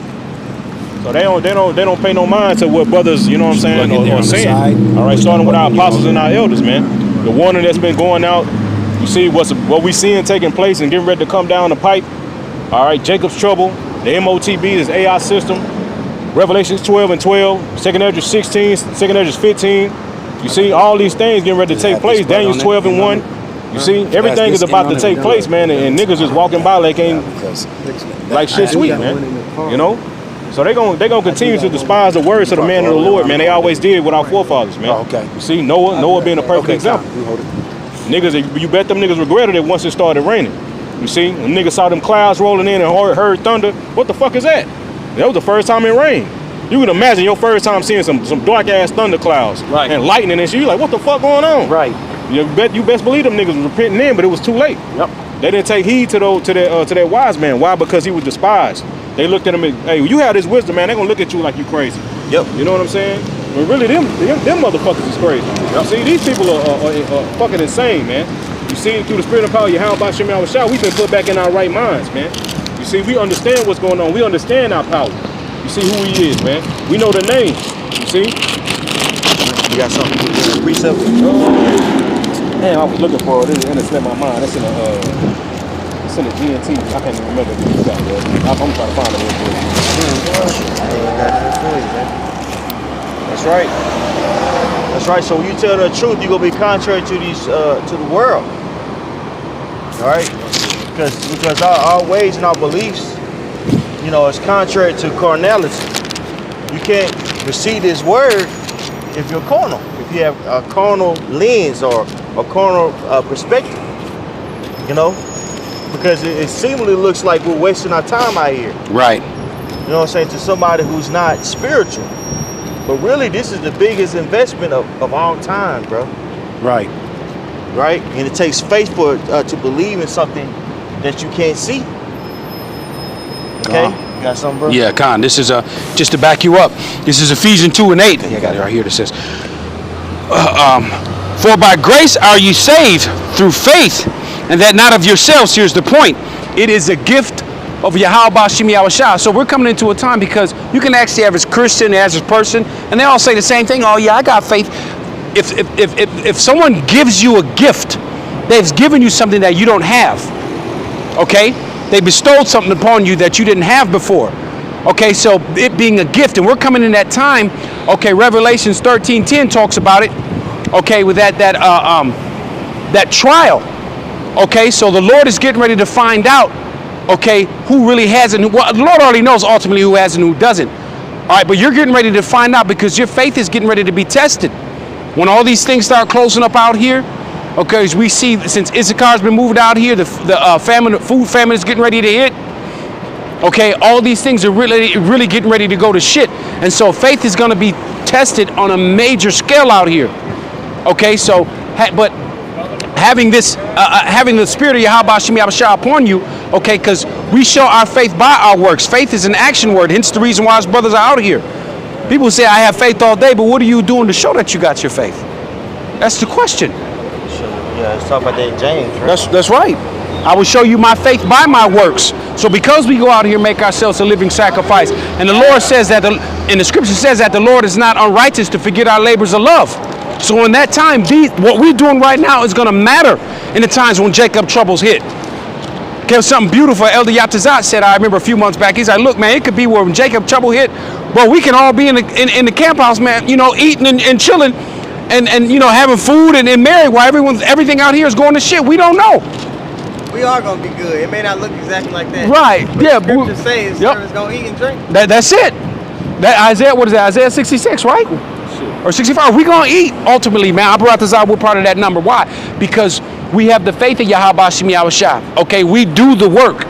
D: So they don't pay no mind to what brothers, you know what I'm saying, or saying. All right, starting with our apostles and our elders, man. The warning that's been going out, you see what we seeing taking place and getting ready to come down the pipe. All right, Jacob's trouble, the MOTB, this AI system, Revelations 12 and 12, 2nd Ezra 16, 2nd Ezra 15. You see all these things getting ready to take place. Daniel 12 and 1. You see, everything is about to take place, man, and niggas just walking by like ain't like shit sweet, man. You know? So they gonna continue to despise the words of the man of the Lord, man. They always did with our forefathers, man.
E: Okay.
D: You see, Noah being a perfect example. Niggas, you bet them niggas regretted it once it started raining. You see, when niggas saw them clouds rolling in and heard thunder, what the fuck is that? That was the first time it rained. You can imagine your first time seeing some dark ass thunder clouds and lightning and shit. You like, what the fuck going on?
C: Right.
D: You best believe them niggas was repenting then, but it was too late.
C: Yep.
D: They didn't take heed to that wise man. Why? Because he was despised. They looked at him and, hey, you have this wisdom, man. They gonna look at you like you crazy.
B: Yep.
D: You know what I'm saying? But really, them motherfuckers is crazy. Yep. See, these people are fucking insane, man. You see, through the spirit of power, Yahweh Shem Yahushua, we've been put back in our right minds, man. You see, we understand what's going on. We understand our power. You see who he is, man. We know the name. You see?
B: You got something to do with precept?
D: Damn, I was looking for it and it slipped my mind. It's in the GNT. I can't even remember what you got there. I'm trying to find it real quick.
B: That's right. That's right. So when you tell the truth, you're gonna be contrary to these to the world. All right? Because our ways and our beliefs, you know, it's contrary to carnality. You can't receive this word if you're carnal. If you have a carnal lens or a carnal perspective, you know, because it seemingly looks like we're wasting our time out here.
E: Right.
B: You know what I'm saying? To somebody who's not spiritual. But really, this is the biggest investment of all time, bro.
E: Right.
B: Right? And it takes faith to believe in something that you can't see. Okay? You got something, bro?
E: Yeah, Khan. This is just to back you up. This is Ephesians 2:8. I got it right here. That says, "For by grace are you saved through faith, and that not of yourselves." Here's the point: it is a gift of Yahweh Shem Yahushua. So we're coming into a time because you can ask the average Christian, the average person, and they all say the same thing. Oh yeah, I got faith. If someone gives you a gift, they've given you something that you don't have. Okay? They bestowed something upon you that you didn't have before. Okay, so it being a gift, and we're coming in that time. Okay, Revelations 13:10 talks about it. Okay, with that trial. Okay, so the Lord is getting ready to find out. Okay, who really has it? Well, the Lord already knows ultimately who has it and who doesn't. All right, but you're getting ready to find out because your faith is getting ready to be tested. When all these things start closing up out here, okay, as we see since Issachar's been moved out here, the food famine is getting ready to hit. Okay, all these things are really getting ready to go to shit, and so faith is going to be tested on a major scale out here. Okay, so but having this, having the spirit of Yahweh Shem Yahushua upon you, okay, because we show our faith by our works. Faith is an action word, hence the reason why his brothers are out here. People say, I have faith all day, but what are you doing to show that you got your faith? That's the question.
B: Yeah, let's talk about that in James, right?
E: That's right. I will show you my faith by my works. So because we go out here and make ourselves a living sacrifice, and the Lord says that, and the scripture says that the Lord is not unrighteous to forget our labors of love. So in that time, what we're doing right now is going to matter in the times when Jacob troubles hit. Okay, something beautiful Elder Yatazat said, I remember a few months back. He's like, look, man, it could be where when Jacob trouble hit, bro, we can all be in the camp house, man, you know, eating and chilling and you know, having food and married while everything out here is going to shit. We don't know.
A: We are going to be good. It may not look exactly like that.
E: Right,
A: but
E: yeah.
A: The scripture says servants going to eat and drink.
E: That's it. That Isaiah, what is that? Isaiah 66, right? Or 65. We're going to eat ultimately, man. I brought this out. We're part of that number. Why? Because we have the faith of Yahweh Shem Yahushua. Okay, we do the work.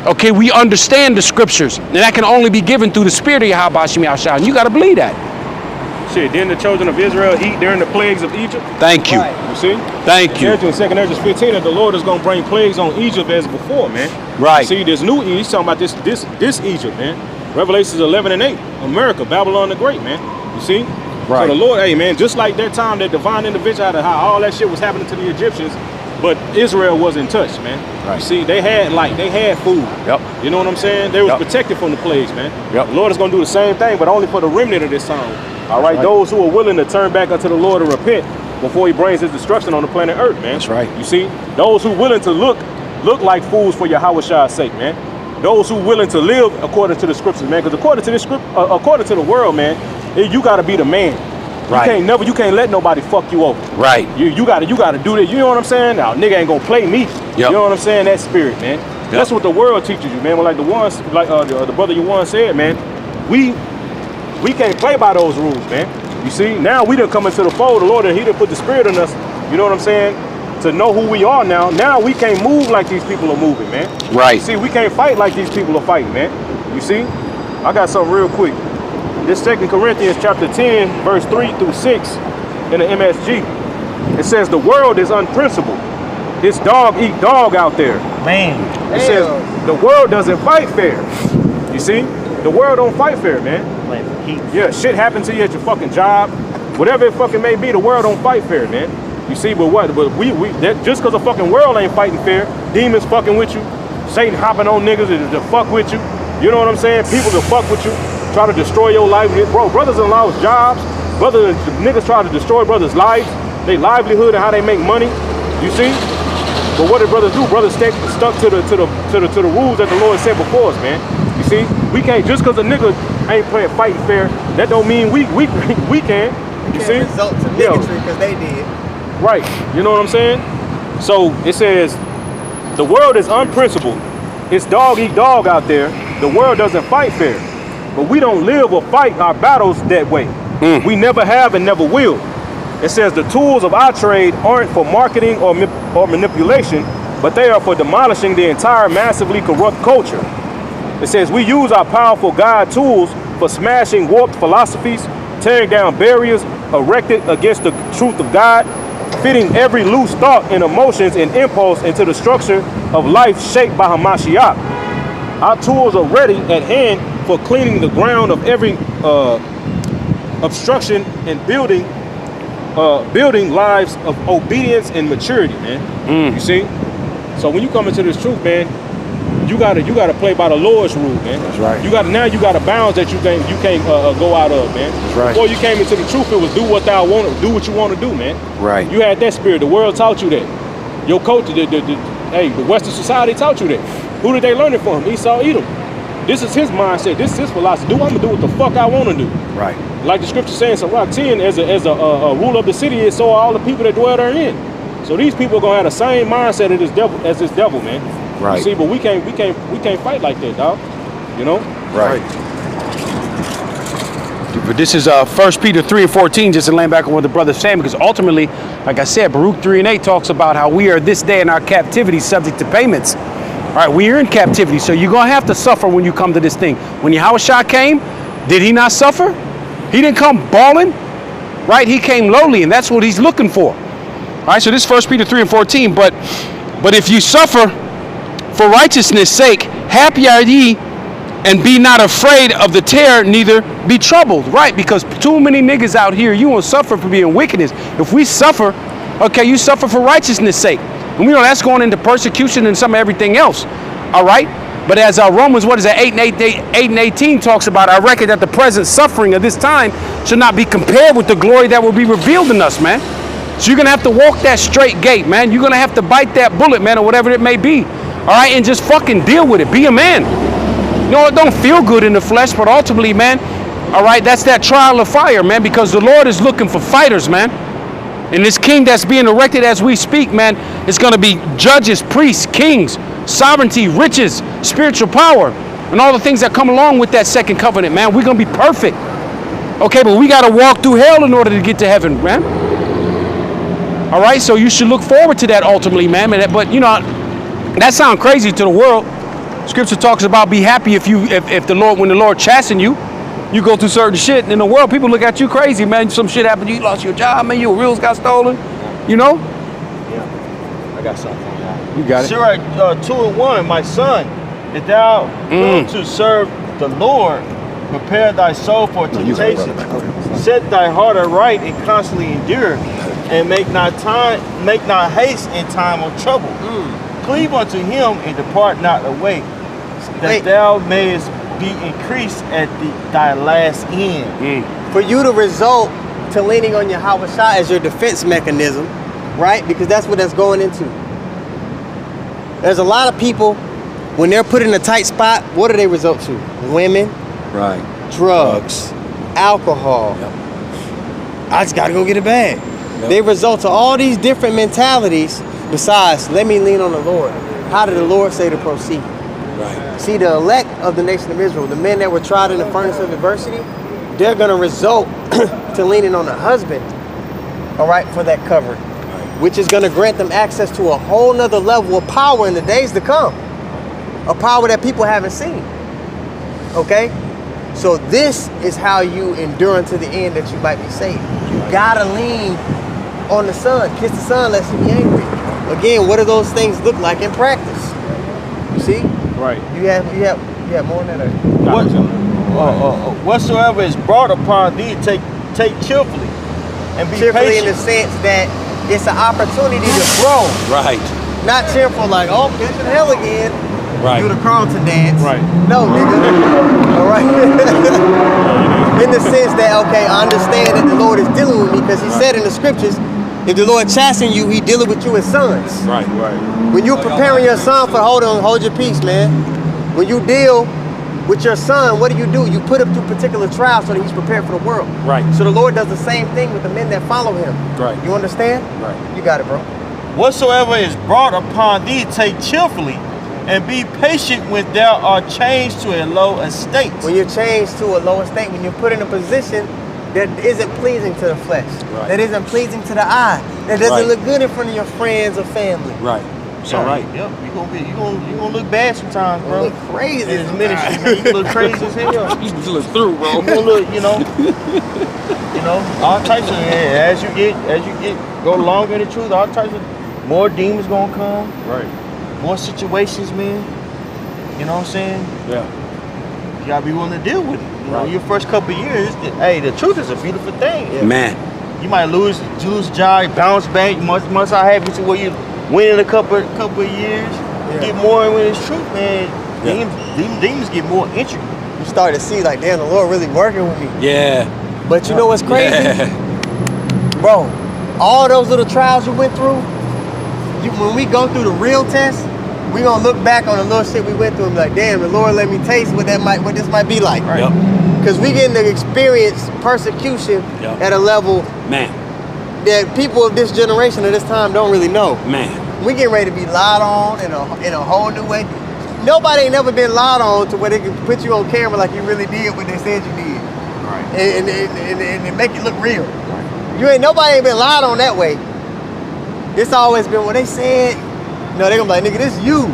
E: Okay, we understand the scriptures. And that can only be given through the spirit of Yahweh Shem Yahushua. And you got to believe that.
D: Shit, didn't the children of Israel eat during the plagues of Egypt?
E: Thank you.
D: You see?
E: Thank you.
D: In 2 Esdras 15, that the Lord is going to bring plagues on Egypt as before, man.
E: Right.
D: See, this new Egypt, he's talking about this Egypt, man. Revelations 11:8, America, Babylon the Great, man. You see?
E: Right.
D: So the Lord, hey, man, just like that time that divine intervention out of how all that shit was happening to the Egyptians, but Israel wasn't touched, man.
E: Right.
D: You see, they had food.
E: Yep.
D: You know what I'm saying? They was protected from the plagues, man.
E: Yep.
D: The Lord is going to do the same thing, but only for the remnant of this time. All right, those who are willing to turn back unto the Lord and repent before he brings his destruction on the planet Earth, man.
E: That's right.
D: You see, those who are willing to look like fools for Yahweh's sake, man. Those who are willing to live according to the scriptures, man. Because according to the world, man, you got to be the man. Right. You can't let nobody fuck you over.
E: Right.
D: You gotta do this. You know what I'm saying? Now, nigga ain't gonna play me.
E: Yep.
D: You know what I'm saying? That spirit, man. Yep. That's what the world teaches you, man. Well, like the brother you once said, man. We can't play by those rules, man. You see, now we done come into the fold. The Lord, He done put the spirit in us. You know what I'm saying? To know who we are now. Now we can't move like these people are moving, man.
E: Right.
D: You see, we can't fight like these people are fighting, man. You see? I got something real quick. This 2 Corinthians chapter 10, verse 3 through 6 in the MSG. It says the world is unprincipled. It's dog eat dog out there.
B: Man.
D: It says the world doesn't fight fair. You see? The world don't fight fair, man. Yeah, shit happened to you at your fucking job. Whatever it fucking may be, the world don't fight fair, man. You see, but just because the fucking world ain't fighting fair, demons fucking with you, Satan hopping on niggas to fuck with you. You know what I'm saying? People to fuck with you, try to destroy your life. Bro, brothers-in-law's jobs, niggas try to destroy brothers' lives, their livelihood and how they make money. You see? But what did brothers do? Brothers stuck to the rules that the Lord set before us, man. You see? We can't, just because a nigga ain't fighting fair, that don't mean we can. You see?
A: Result to bigotry because they did.
D: Right. You know what I'm saying? So it says, the world is unprincipled. It's dog eat dog out there. The world doesn't fight fair. But we don't live or fight our battles that way. We never have and never will. It says the tools of our trade aren't for marketing or manipulation, but they are for demolishing the entire massively corrupt culture. It says we use our powerful God tools for smashing warped philosophies, tearing down barriers erected against the truth of God, fitting every loose thought and emotions and impulse into the structure of life shaped by Hamashiach. Our tools are ready at hand for cleaning the ground of every obstruction and building lives of obedience and maturity, man. You see? So when you come into this truth, man, you gotta play by the Lord's rule, man.
E: That's right.
D: You got a bounds that you can't go out of, man.
E: That's right.
D: Before you came into the truth, it was do what you want to do, man.
E: Right.
D: You had that spirit. The world taught you that. Your culture, the Western society taught you that. Who did they learn it from? Esau, Edom. This is his mindset. This is his philosophy. I'm gonna do what the fuck I want to do.
E: Right.
D: Like the scripture saying, Sirach 10, as a rule of the city is, so are all the people that dwell therein. So these people are gonna have the same mindset as this devil, man.
E: Right.
D: You see, but we can't fight like that, dog. You know?
E: Right. But this is 1 Peter 3 and 14, just to land back on what the brother's saying, because ultimately, like I said, Baruch 3 and 8 talks about how we are this day in our captivity subject to payments. All right, we are in captivity, so you're going to have to suffer when you come to this thing. When Yahushua came, did he not suffer? He didn't come balling, right? He came lowly, and that's what he's looking for. All right, so this is 1 Peter 3 and 14, but if you suffer for righteousness' sake, happy are ye, and be not afraid of the terror, neither be troubled, right? Because too many niggas out here, you won't suffer for being wickedness. If we suffer, okay, you suffer for righteousness' sake. And we know that's going into persecution and some everything else, all right? But as Romans, 8 and 18 talks about, I reckon that the present suffering of this time should not be compared with the glory that will be revealed in us, man. So you're going to have to walk that straight gate, man. You're going to have to bite that bullet, man, or whatever it may be, all right? And just fucking deal with it. Be a man. You know, it don't feel good in the flesh, but ultimately, man, all right, that's that trial of fire, man, because the Lord is looking for fighters, man. And this king that's being erected as we speak, man, it's going to be judges, priests, kings, sovereignty, riches, spiritual power, and all the things that come along with that second covenant, man. We're going to be perfect. Okay, but we got to walk through hell in order to get to heaven, man. All right, so you should look forward to that ultimately, man. But, you know, that sounds crazy to the world. Scripture talks about be happy when the Lord chasten you, you go through certain shit. In the world, people look at you crazy, man. Some shit happened to you, lost your job, man. Your wheels got stolen, you know?
B: Yeah, I got something.
E: You got it.
B: Sirach 2:1, my son, if thou wilt to serve the Lord, prepare thy soul for temptation. Set thy heart aright and constantly endure, and make not haste in time of trouble. Cleave unto him and depart not away, that thou mayest be increased at thy last end.
A: For you to result to leaning on Yahushua as your defense mechanism, right? Because that's what that's going into. There's a lot of people, when they're put in a tight spot, what do they result to? Women,
E: right?
A: Drugs, alcohol. I just gotta go get a bag.
E: Yep.
A: They result to all these different mentalities besides, let me lean on the Lord. How did the Lord say to proceed?
E: Right.
A: See, the elect of the nation of Israel, the men that were tried in the furnace of adversity, they're gonna result to leaning on the husband, all right, for that covering, which is gonna grant them access to a whole nother level of power in the days to come. A power that people haven't seen, okay? So this is how you endure unto the end that you might be saved. You gotta lean on the Son. Kiss the Son lest he be angry. Again, what do those things look like in practice? You see?
D: Right.
A: You have more than that.
B: Whatsoever is brought upon thee, take cheerfully and be
A: Cheerfully in the
B: patient.
A: sense that it's an opportunity to grow.
E: Right.
A: Not cheerful like, oh, bitch in hell again.
E: Right.
A: Do the Carlton dance.
D: Right.
A: No, nigga. All right. In the sense that, okay, I understand that the Lord is dealing with me because he said in the scriptures, if the Lord chasten you, he dealing with you as sons.
D: Right.
A: When you're preparing your son for, hold your peace, man. When you deal with your son, what do? You put him through particular trials so that he's prepared for the world.
D: Right.
A: So the Lord does the same thing with the men that follow him.
D: Right.
A: You understand?
D: Right.
A: You got it, bro.
B: Whatsoever is brought upon thee, take cheerfully and be patient when thou art changed to a low estate.
A: When you're changed to a lower state, when you're put in a position that isn't pleasing to the flesh,
D: Right.
A: that isn't pleasing to the eye, that doesn't
E: Right.
A: look good in front of your friends or family.
E: Right. So right.
B: Yep. You gonna look bad sometimes,
A: You
B: bro.
A: look crazy.
B: In this ministry, man, you look crazy as hell.
E: You just look through, bro.
B: You gonna look, you know, all types of. As you get, go longer in the truth, all types of more demons gonna come.
D: Right.
B: More situations, man. You know what I'm saying?
D: Yeah.
B: You gotta be willing to deal with it. You know,
D: Right.
B: your first couple of years, hey, the truth is a beautiful thing.
E: Man.
B: You might lose job, bounce back. Once I have you to where you win in a couple of years, get more when it's truth, man. Demons get more intricate.
A: You start to see like, damn, the Lord really working with me.
E: Yeah.
A: But you know what's crazy?
E: Yeah.
A: Bro, all those little trials you went through, when we go through the real test, we gonna look back on the little shit we went through and be like, damn, the Lord let me taste what this might be like.
B: Right.
E: Yep.
A: Because we getting to experience persecution
E: Yep.
A: at a level
E: Man.
A: that people of this generation at this time don't really know.
E: Man.
A: We getting ready to be lied on in a whole new way. Nobody ain't never been lied on to where they can put you on camera like you really did what they said you did.
B: Right.
A: And make it look real. Nobody ain't been lied on that way. It's always been what they said. No, they gonna be like, nigga, this you.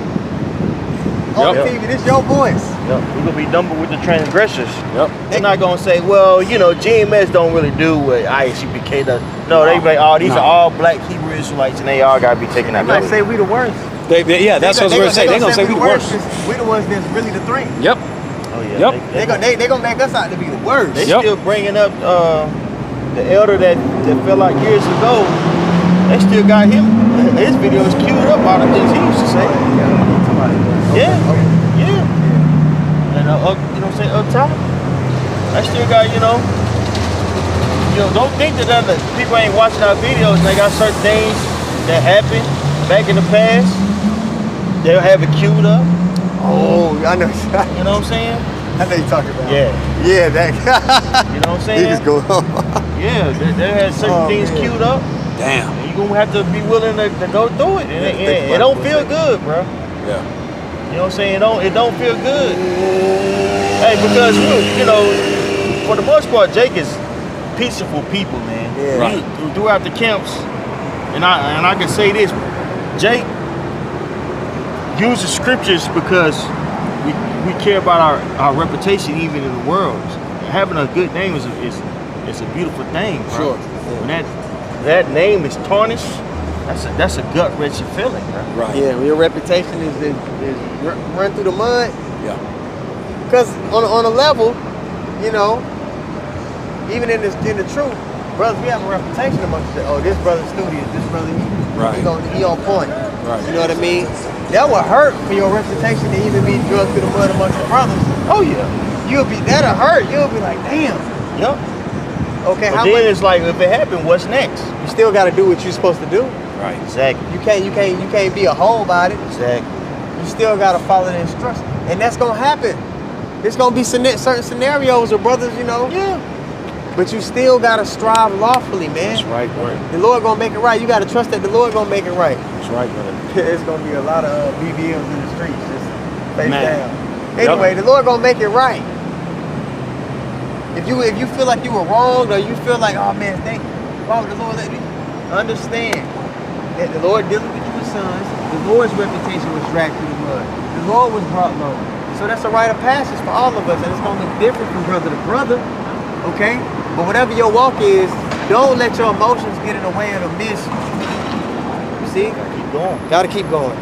A: On
B: Yep.
A: TV, this your voice.
B: Yep. We're gonna be numbered with the transgressors.
D: Yep.
B: They're not gonna say, well, GMS don't really do what ISUPK does. No, they be like, oh, these are all black Hebrew Israelites and they all gotta be taken
A: They
B: out.
A: might say we the worst.
E: Yeah, that's what I was going to say. They're going to say we the worst.
A: We the ones that's really the three.
E: Yep.
B: Oh yeah.
E: Yep.
A: They gonna make us out to be the worst.
B: They
E: Yep.
B: still bringing up the elder that fell out years ago. They still got him. His videos queued up all the things he used to say. Yeah. And up top. I still got, don't think that other people ain't watching our videos. They got certain things that happened back in the past. They'll have it queued up.
A: Oh, I know.
B: You know what I'm saying?
A: I know you're talking about.
B: Yeah.
A: Yeah, that.
B: You know what I'm saying?
A: He just go.
B: Yeah, they had certain things
A: man.
B: queued up.
E: Damn.
B: And you're gonna have to be willing to go through it. And it don't feel good, bro.
E: Yeah.
B: You know what I'm saying? It don't feel good. Hey, because for the most part, Jake is peaceful people, man.
A: Yeah.
E: Right.
B: Throughout the camps, and I can say this, Jake uses scriptures because we care about our reputation even in the world. Having a good name is a beautiful thing, bro.
E: Sure.
B: When that name is tarnished, that's a gut-wrenching feeling, bro.
E: Right.
A: Yeah, when your reputation is run through the mud.
E: Yeah.
A: Because on a level, even in the truth, brothers, we have a reputation amongst each other. Oh, this brother's studious. This brother,
E: Right.
A: he on point.
E: Right.
A: You know what I mean? That would hurt for your reputation to even be drugged through the mud amongst your brothers.
B: Oh yeah.
A: That'll hurt. You'll be like, damn.
B: Yep.
A: Okay,
B: But
A: how
B: then
A: much?
B: it's like, if it happened, what's next?
A: You still got to do what you're supposed to do.
E: Right.
B: Exactly.
A: You can't be a hoe about it.
B: Exactly.
A: You still got to follow the instructions, and that's gonna happen. There's gonna be certain scenarios where brothers,
B: Yeah.
A: But you still gotta strive lawfully, man.
D: That's right, brother.
A: The Lord gonna make it right. You gotta trust that the Lord gonna make it right.
D: That's right, brother.
A: It's gonna be a lot of BBLs in the streets, just face
D: Man.
A: down. Anyway, the Lord gonna make it right. If you feel like you were wronged, or you feel like, oh man, thank you, why would the Lord let me? Understand that the Lord dealing with you with sons. The Lord's reputation was dragged through the mud. The Lord was brought low. So that's a rite of passage for all of us, and it's gonna look different from brother to brother. Okay? But whatever your walk is, don't let your emotions get in the way of the mission. You see?
B: Keep going.
A: Gotta keep going.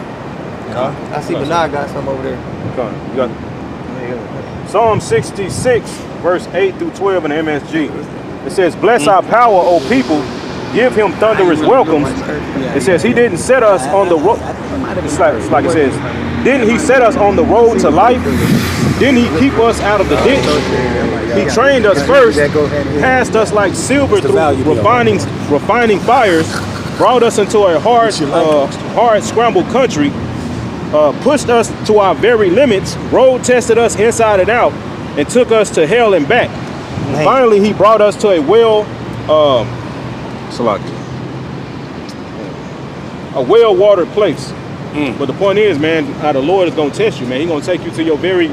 A: I see Bernard got some over there.
D: Come on, you got Psalm 66, verse 8 through 12 in the MSG. It says, bless our power, O people. Give him thunderous welcomes. It says, he didn't set us on the road. It's like it says, didn't he set us on the road to life? Didn't he keep us out of the ditch? He trained us first, passed us like silver through refining fires, brought us into a hard scrambled country, pushed us to our very limits, road tested us inside and out, and took us to hell and back. Finally, he brought us to a well-watered place. But the point is, man, how the Lord is gonna test you, man. He's gonna take you to your very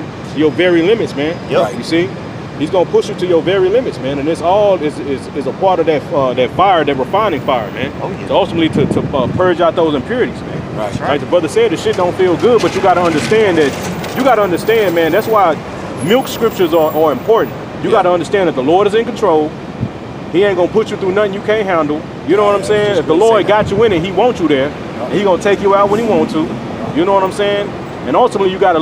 D: limits, man.
B: Yep.
D: You see, he's gonna push you to your very limits, man. And it's all is a part of that fire, that refining fire, man.
B: Oh, yeah.
D: So ultimately to purge out those impurities, man.
B: Right.
D: Like the brother said, the shit don't feel good, but you gotta understand that. You gotta understand, man. That's why milk scriptures are important. You gotta understand that the Lord is in control. He ain't gonna put you through nothing you can't handle. You know what I'm saying? If the Lord got you in it, he wants you there. And he gonna take you out when he wants to. You know what I'm saying? And ultimately you gotta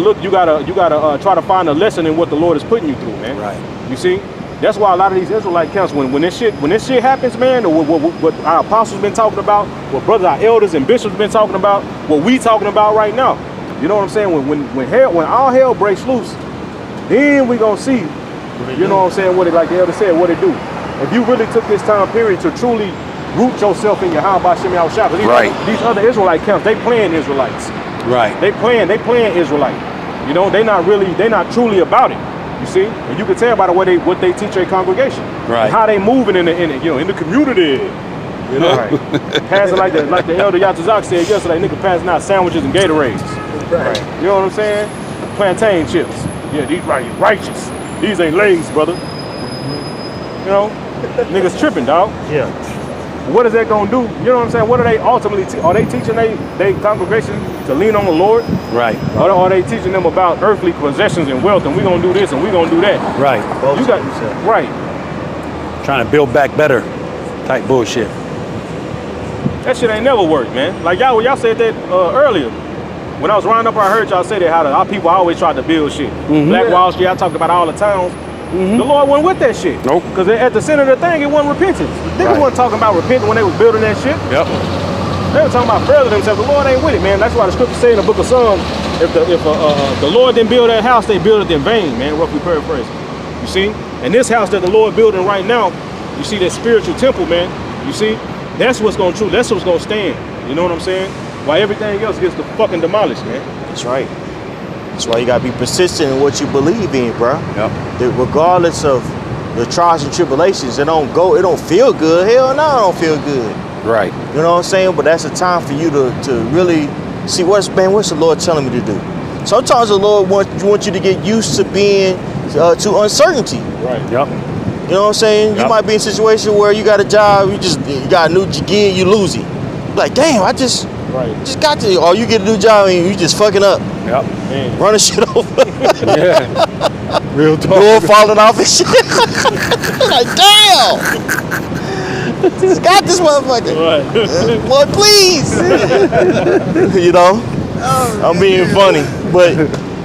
D: try to find a lesson in what the Lord is putting you through, man.
A: Right.
D: You see? That's why a lot of these Israelite camps, when this shit happens, man, or what our apostles been talking about, what brothers, our elders and bishops been talking about, what we talking about right now. You know what I'm saying? When all hell breaks loose, then we gonna see, you know what I'm saying, what it, like the elder said, what it do. If you really took this time period to truly root yourself in your how about Shimmy Al Shah, these other Israelite camps, they playing Israelites.
A: Right.
D: They playing Israelite. You know, they not truly about it. You see, and you can tell by the way what they teach their congregation,
A: right?
D: And how they moving in the community. You know, right. Passing like the elder Yatazak said yesterday, nigga passing out sandwiches and Gatorades. Right. You know what I'm saying? Plantain chips. Yeah, these righteous. These ain't lays, brother. You know, niggas tripping, dog.
B: Yeah.
D: What is that gonna do? You know what I'm saying? What are they ultimately? Are they teaching they congregation to lean on the Lord?
A: Right.
D: Or are they teaching them about earthly possessions and wealth, and we gonna do this and we gonna do that?
A: Right.
D: You got right.
A: Trying to build back better, type bullshit.
D: That shit ain't never worked, man. Like y'all said that earlier. When I was rounding up, I heard y'all say that how our people always tried to build shit. Black Wall Street, I talked about all the towns. The Lord wasn't with that shit.
A: Nope.
D: Because at the center of the thing, it wasn't repentance. The niggas wasn't talking about repenting when they was building that shit.
A: Yep.
D: They were talking about further themselves. The Lord ain't with it, man. That's why the scripture say in the book of Psalms, if the Lord didn't build that house, they built it in vain, man. Roughly paraphrasing. You see? And this house that the Lord building right now, you see that spiritual temple, man. You see? That's what's gonna true. That's what's gonna stand. You know what I'm saying? While everything else gets fucking demolished, man.
B: That's right. That's why you gotta be persistent in what you believe in, bro.
A: Yep.
B: That regardless of the trials and tribulations, it don't feel good. Hell no, it don't feel good.
A: Right.
B: You know what I'm saying? But that's a time for you to really see what's the Lord telling me to do. Sometimes the Lord wants you to get used to being to uncertainty.
D: Right.
A: Yep.
B: You know what I'm saying?
A: Yep.
B: You might be in a situation where you got a job, you got a new gig, you lose it. Like, damn, I just got to, or you get a new job and you just fucking up.
A: Yep.
D: Man.
B: Running shit over.
A: Yeah. Real talk.
B: Door falling off and shit. Like, damn. Just got this motherfucker.
D: Right.
B: Boy, please. You know? I'm being funny. But,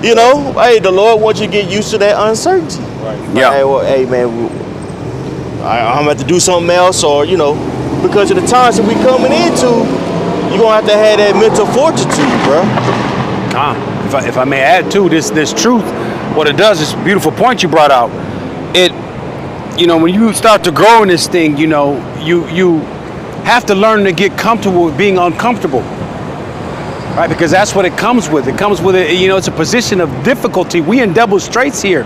B: you know, hey, the Lord wants you to get used to that uncertainty.
D: Right.
A: Yeah.
B: Hey, well, hey, man, I'm going to have to do something else, or, you know, because of the times that we coming into, you're going to have to have that mental fortitude, bro.
E: If I may add too, this truth, what it does, this beautiful point you brought out, it, you know, when you start to grow in this thing, you know, you have to learn to get comfortable with being uncomfortable, right? Because that's what it comes with. It comes with it, you know, it's a position of difficulty. We in double straits here.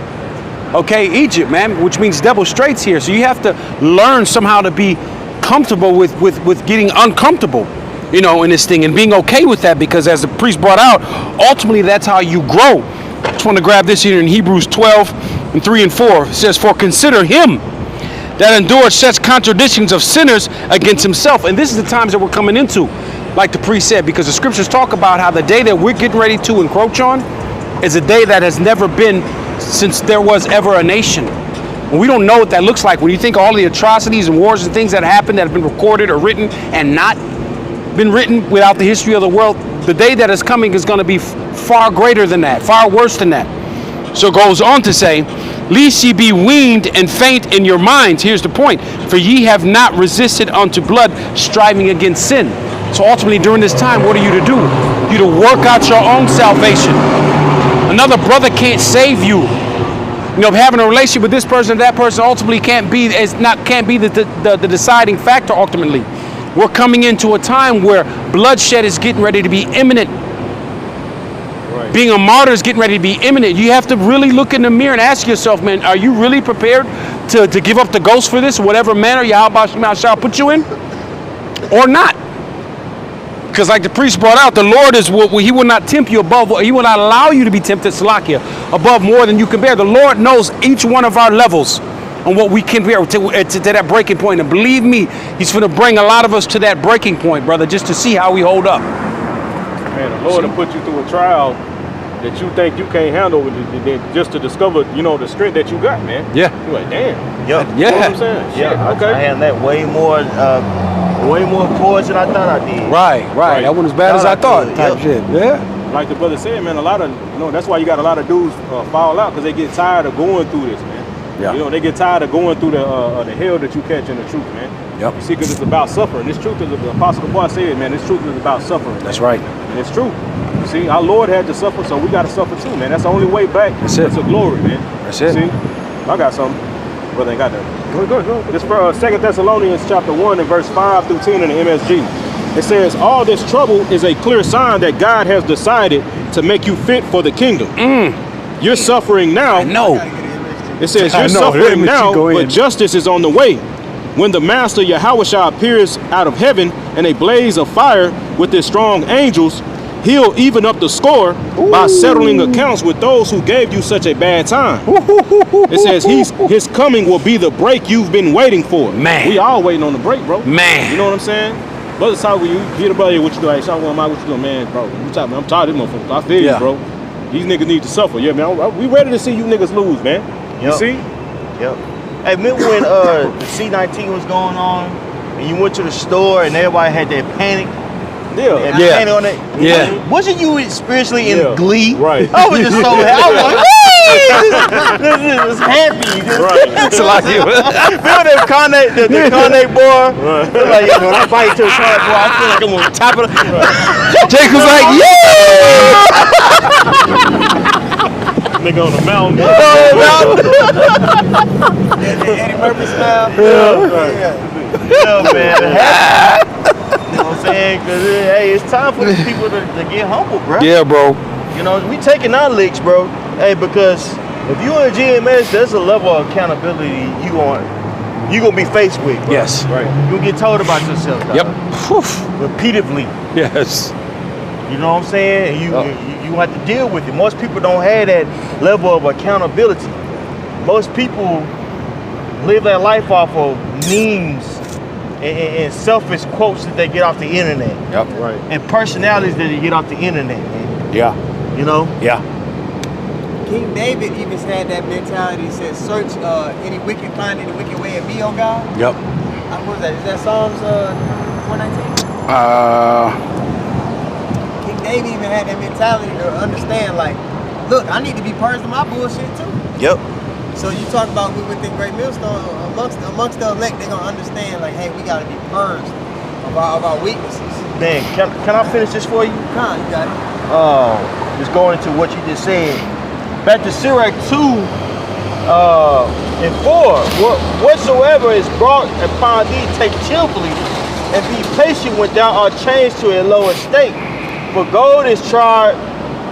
E: Okay, Egypt, man, which means double straits here. So you have to learn somehow to be comfortable with getting uncomfortable, you know, in this thing, and being okay with that, because as the priest brought out, ultimately that's how you grow. I just want to grab this here in Hebrews 12:3-4. It says, "For consider him that endured such contradictions of sinners against himself." And this is the times that we're coming into, like the priest said, because the scriptures talk about how the day that we're getting ready to encroach on is a day that has never been since there was ever a nation. And we don't know what that looks like. When you think of all the atrocities and wars and things that happened that have been recorded or written and not been written without the history of the world, the day that is coming is going to be far greater than that, far worse than that. So it goes on to say, "Lest ye be weaned and faint in your minds." Here's the point. "For ye have not resisted unto blood, striving against sin." So ultimately during this time, what are you to do? You to work out your own salvation. Another brother can't save you. You know, having a relationship with this person or that person ultimately can't be the deciding factor ultimately. We're coming into a time where bloodshed is getting ready to be imminent. Right. Being a martyr is getting ready to be imminent. You have to really look in the mirror and ask yourself, man, are you really prepared to give up the ghost for this, whatever manner Yahweh shall put you in, or not? Because like the priest brought out, the Lord is he will not tempt you above, he will not allow you to be tempted, Salakia, above more than you can bear. The Lord knows each one of our levels on what we can bear to that breaking point. And believe me, he's going to bring a lot of us to that breaking point, brother, just to see how we hold up.
D: Man, the Lord will put you through a trial that you think you can't handle, just to discover, you know, the strength that you got, man.
E: Yeah.
D: You're like, damn.
B: Yep.
E: Yeah.
D: You know what I'm saying?
B: Yeah.
D: Okay.
B: I had that way more poison than I thought I did.
E: Right. That wasn't as bad as I thought. Type
B: Yep.
E: shit. Yeah.
D: Like the brother said, man, a lot of, you know, that's why you got a lot of dudes fall out, because they get tired of going through this, man.
E: Yeah.
D: You know, they get tired of going through the hell that you catch in the truth, man.
E: Yep.
D: You see, because it's about suffering. This truth is, the Apostle Paul said, man, this truth is about suffering.
E: That's right.
D: And it's true. You see, our Lord had to suffer, so we got to suffer too, man. That's the only way back to glory, man.
E: That's it.
D: See, I got something. Brother ain't got that. Go. This for 2 Thessalonians chapter 1 and verse 5-10 in the MSG. It says, "All this trouble is a clear sign that God has decided to make you fit for the kingdom. You're suffering now."
E: No.
D: It says, "You're suffering now, but justice is on the way. When the Master Yahushua appears out of heaven in a blaze of fire with his strong angels, he'll even up the score by settling accounts with those who gave you such a bad time." It says his coming will be the break you've been waiting for.
E: Man.
D: We all waiting on the break, bro.
E: Man.
D: You know what I'm saying? Brothers talk with you, get a buddy, what you doing? Hey, Sean, what you doing, man, bro? I'm tired of these motherfuckers. I feel you, bro. These niggas need to suffer. Yeah, man, we ready to see you niggas lose, man. You see?
B: Yep. Hey, remember when the C-19 was going on and you went to the store and everybody had that panic?
D: Yeah.
B: Panic on it?
E: Yeah.
B: Wasn't you spiritually in glee?
D: Right.
B: I was just so happy. I was like, this is happy.
D: Right.
E: It's like you.
B: Feel that Kanye, the Kanye boy? Right. Feel like, when I bite to the Kanye boy, I feel like I'm on top of it.
E: Jake was like,
D: Nigga on the mountain.
B: Eddie Murphy style.
D: Yeah,
B: man. You know what I'm saying? Because, hey, it's time for these people to get humble, bro.
E: Yeah, bro.
B: You know, we taking our licks, bro. Hey, because if you in GMS, there's a level of accountability you gonna be faced with, bro.
E: Yes.
D: Right.
B: You gonna get told about yourself, dog.
E: Yep.
B: Repeatedly.
E: Yes.
B: You know what I'm saying? You have to deal with it. Most people don't have that level of accountability. Most people live their life off of memes and selfish quotes that they get off the internet.
E: Yep.
D: Right.
B: And personalities that they get off the internet, man.
E: Yeah.
B: You know?
E: Yeah.
F: King David even had that mentality. He said, "Search find any wicked way in me, oh God."
E: Yep.
F: What was that? Is that Psalms 419? King David even had that mentality to understand, like, look, I need to be purged of my bullshit too.
B: Yep.
F: So you talk about within Great Millstone, amongst the elect, they're gonna understand, like, hey, we gotta be purged of our weaknesses.
B: Man, can I finish this for you?
F: Come on, you got it.
B: Just going into what you just said. Back to Sirach 2 and 4. Whatsoever is brought upon thee, take cheerfully, and be patient when thou art changed to a low estate. For gold is tried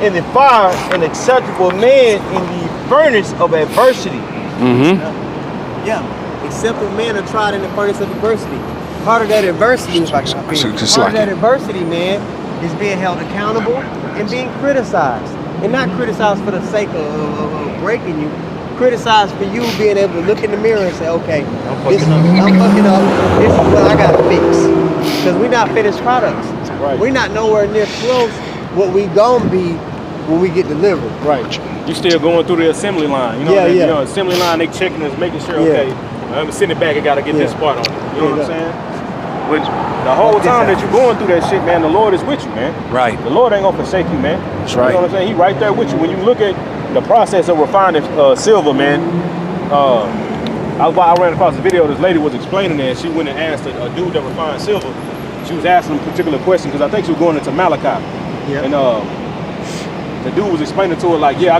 B: in the fire, an acceptable man in the furnace of adversity.
F: Yeah. Acceptable men are tried in the furnace of adversity. Part of that adversity, if I can part of that adversity, man, is being held accountable and being criticized. And not criticized for the sake of breaking you. Criticized for you being able to look in the mirror and say, okay, I'm fucking up. This is what I gotta fix. Because we're not finished products.
D: Right.
F: We're not nowhere near close what we gonna be when we get delivered.
D: Right. You still going through the assembly line. You know, you know, assembly line, they checking us, making sure, okay, I'm sending it back, I gotta get this part on it. You know what I'm saying? But the whole time that you're going through that shit, man, the Lord is with you, man.
E: Right.
D: The Lord ain't gonna forsake you, man.
E: That's right.
D: You know what I'm saying? He right there with you. When you look at the process of refining silver, man, I ran across a video. This lady was explaining that. She went and asked a dude that refined silver. She was asking him a particular question because I think she was going into Malachi.
F: Yeah.
D: And the dude was explaining to her like, yeah,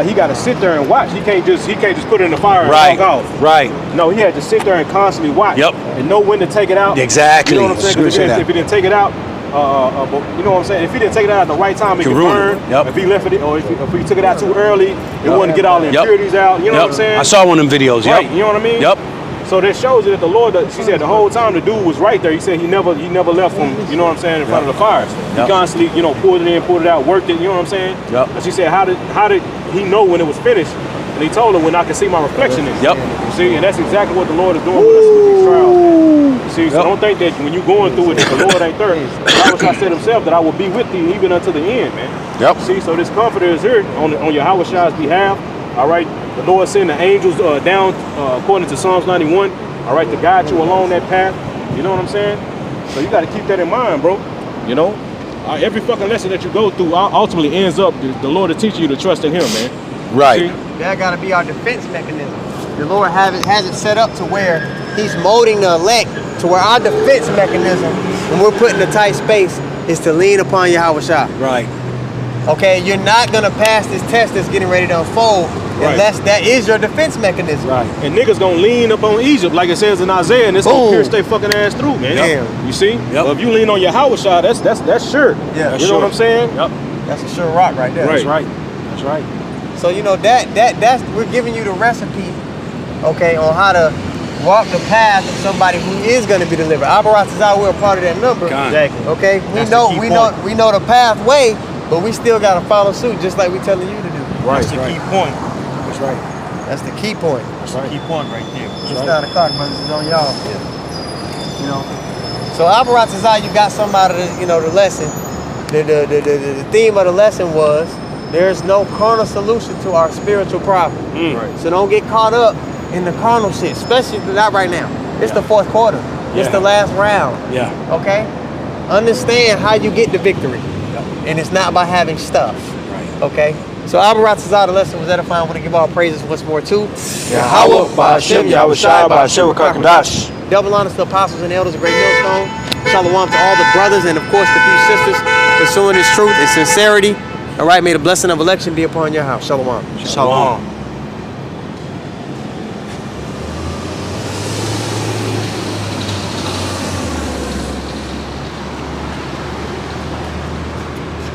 D: he got to sit there and watch. He can't just put it in the fire and walk off.
E: Right.
D: No, he had to sit there and constantly watch.
E: Yep.
D: And know when to take it out.
E: Exactly.
D: You know what I'm saying? 'Cause if he didn't take it out, you know what I'm saying? If he didn't take it out at the right time, it could burn.
E: Yep.
D: If he left it, or if he took it out too early, it wouldn't get all the impurities out. You know what I'm saying?
E: I saw one of them videos.
D: Right. You know what I mean?
E: Yep.
D: So that shows you that the Lord, she said the whole time the dude was right there. He said he never left from, you know what I'm saying, in front of the fires. He constantly, you know, pulled it in, pulled it out, worked it, you know what I'm saying?
E: Yep.
D: And she said, how did he know when it was finished? And he told her when I could see my reflection in it.
E: Yep.
D: You see, and that's exactly what the Lord is doing with us with these trials, man. You see, so don't think that when you're going through it that the Lord ain't there. God said himself that I will be with thee even unto the end, man.
E: Yep.
D: See, so this comforter is here on Yahweh Shai's behalf. All right, the Lord sent the angels down according to Psalms 91. All right, to guide you along that path. You know what I'm saying? So you got to keep that in mind, bro. You know, every fucking lesson that you go through ultimately ends up the Lord is teaching you to trust in Him, man.
E: Right.
D: See?
F: That got to be our defense mechanism. The Lord has it set up to where He's molding the elect to where our defense mechanism, when we're put in a tight space, is to lean upon Yahweh Shai.
E: Right.
F: Okay, you're not gonna pass this test that's getting ready to unfold unless that is your defense mechanism.
D: Right. And niggas gonna lean up on Egypt like it says in Isaiah, and it's gonna pierce their fucking ass through, man.
F: Damn.
D: You see?
E: Yep.
D: Well, if you lean on Yahweh Shai, that's sure.
F: Yeah.
D: You know what I'm saying?
E: Yep.
F: That's a sure rock right there.
D: Right.
E: That's right.
D: That's right.
F: So you know that's we're giving you the recipe, okay, on how to walk the path of somebody who is going to be delivered. Abarat is out, we're a part of that number.
B: Exactly.
F: Okay, we know the pathway, but we still got to follow suit, just like we're telling you to do.
B: That's the key point.
F: That's right. That's the key point.
B: That's the key point right there.
F: It's 9 o'clock, brothers. It's on y'all. You know. So Abarat is out. You got some out of the lesson. The theme of the lesson was there's no carnal solution to our spiritual problem.
D: Right.
F: So don't get caught up in the carnal shit, especially not right now. It's the fourth quarter. It's the last round.
E: Yeah.
F: Okay? Understand how you get the victory. And it's not by having stuff.
E: Right.
F: Okay? So Abarat Tazah, the lesson was edifying. I want to give all praises once more too.
B: Yahweh, Ba'ashem, Yahweh Shai, Ba'ashem, Rakakadash.
F: Double honors to apostles and elders of Great Millstone. Shalom to all the brothers and of course the few sisters pursuing this truth and sincerity. All right, may the blessing of election be upon your house. Shalom.
B: Shalom.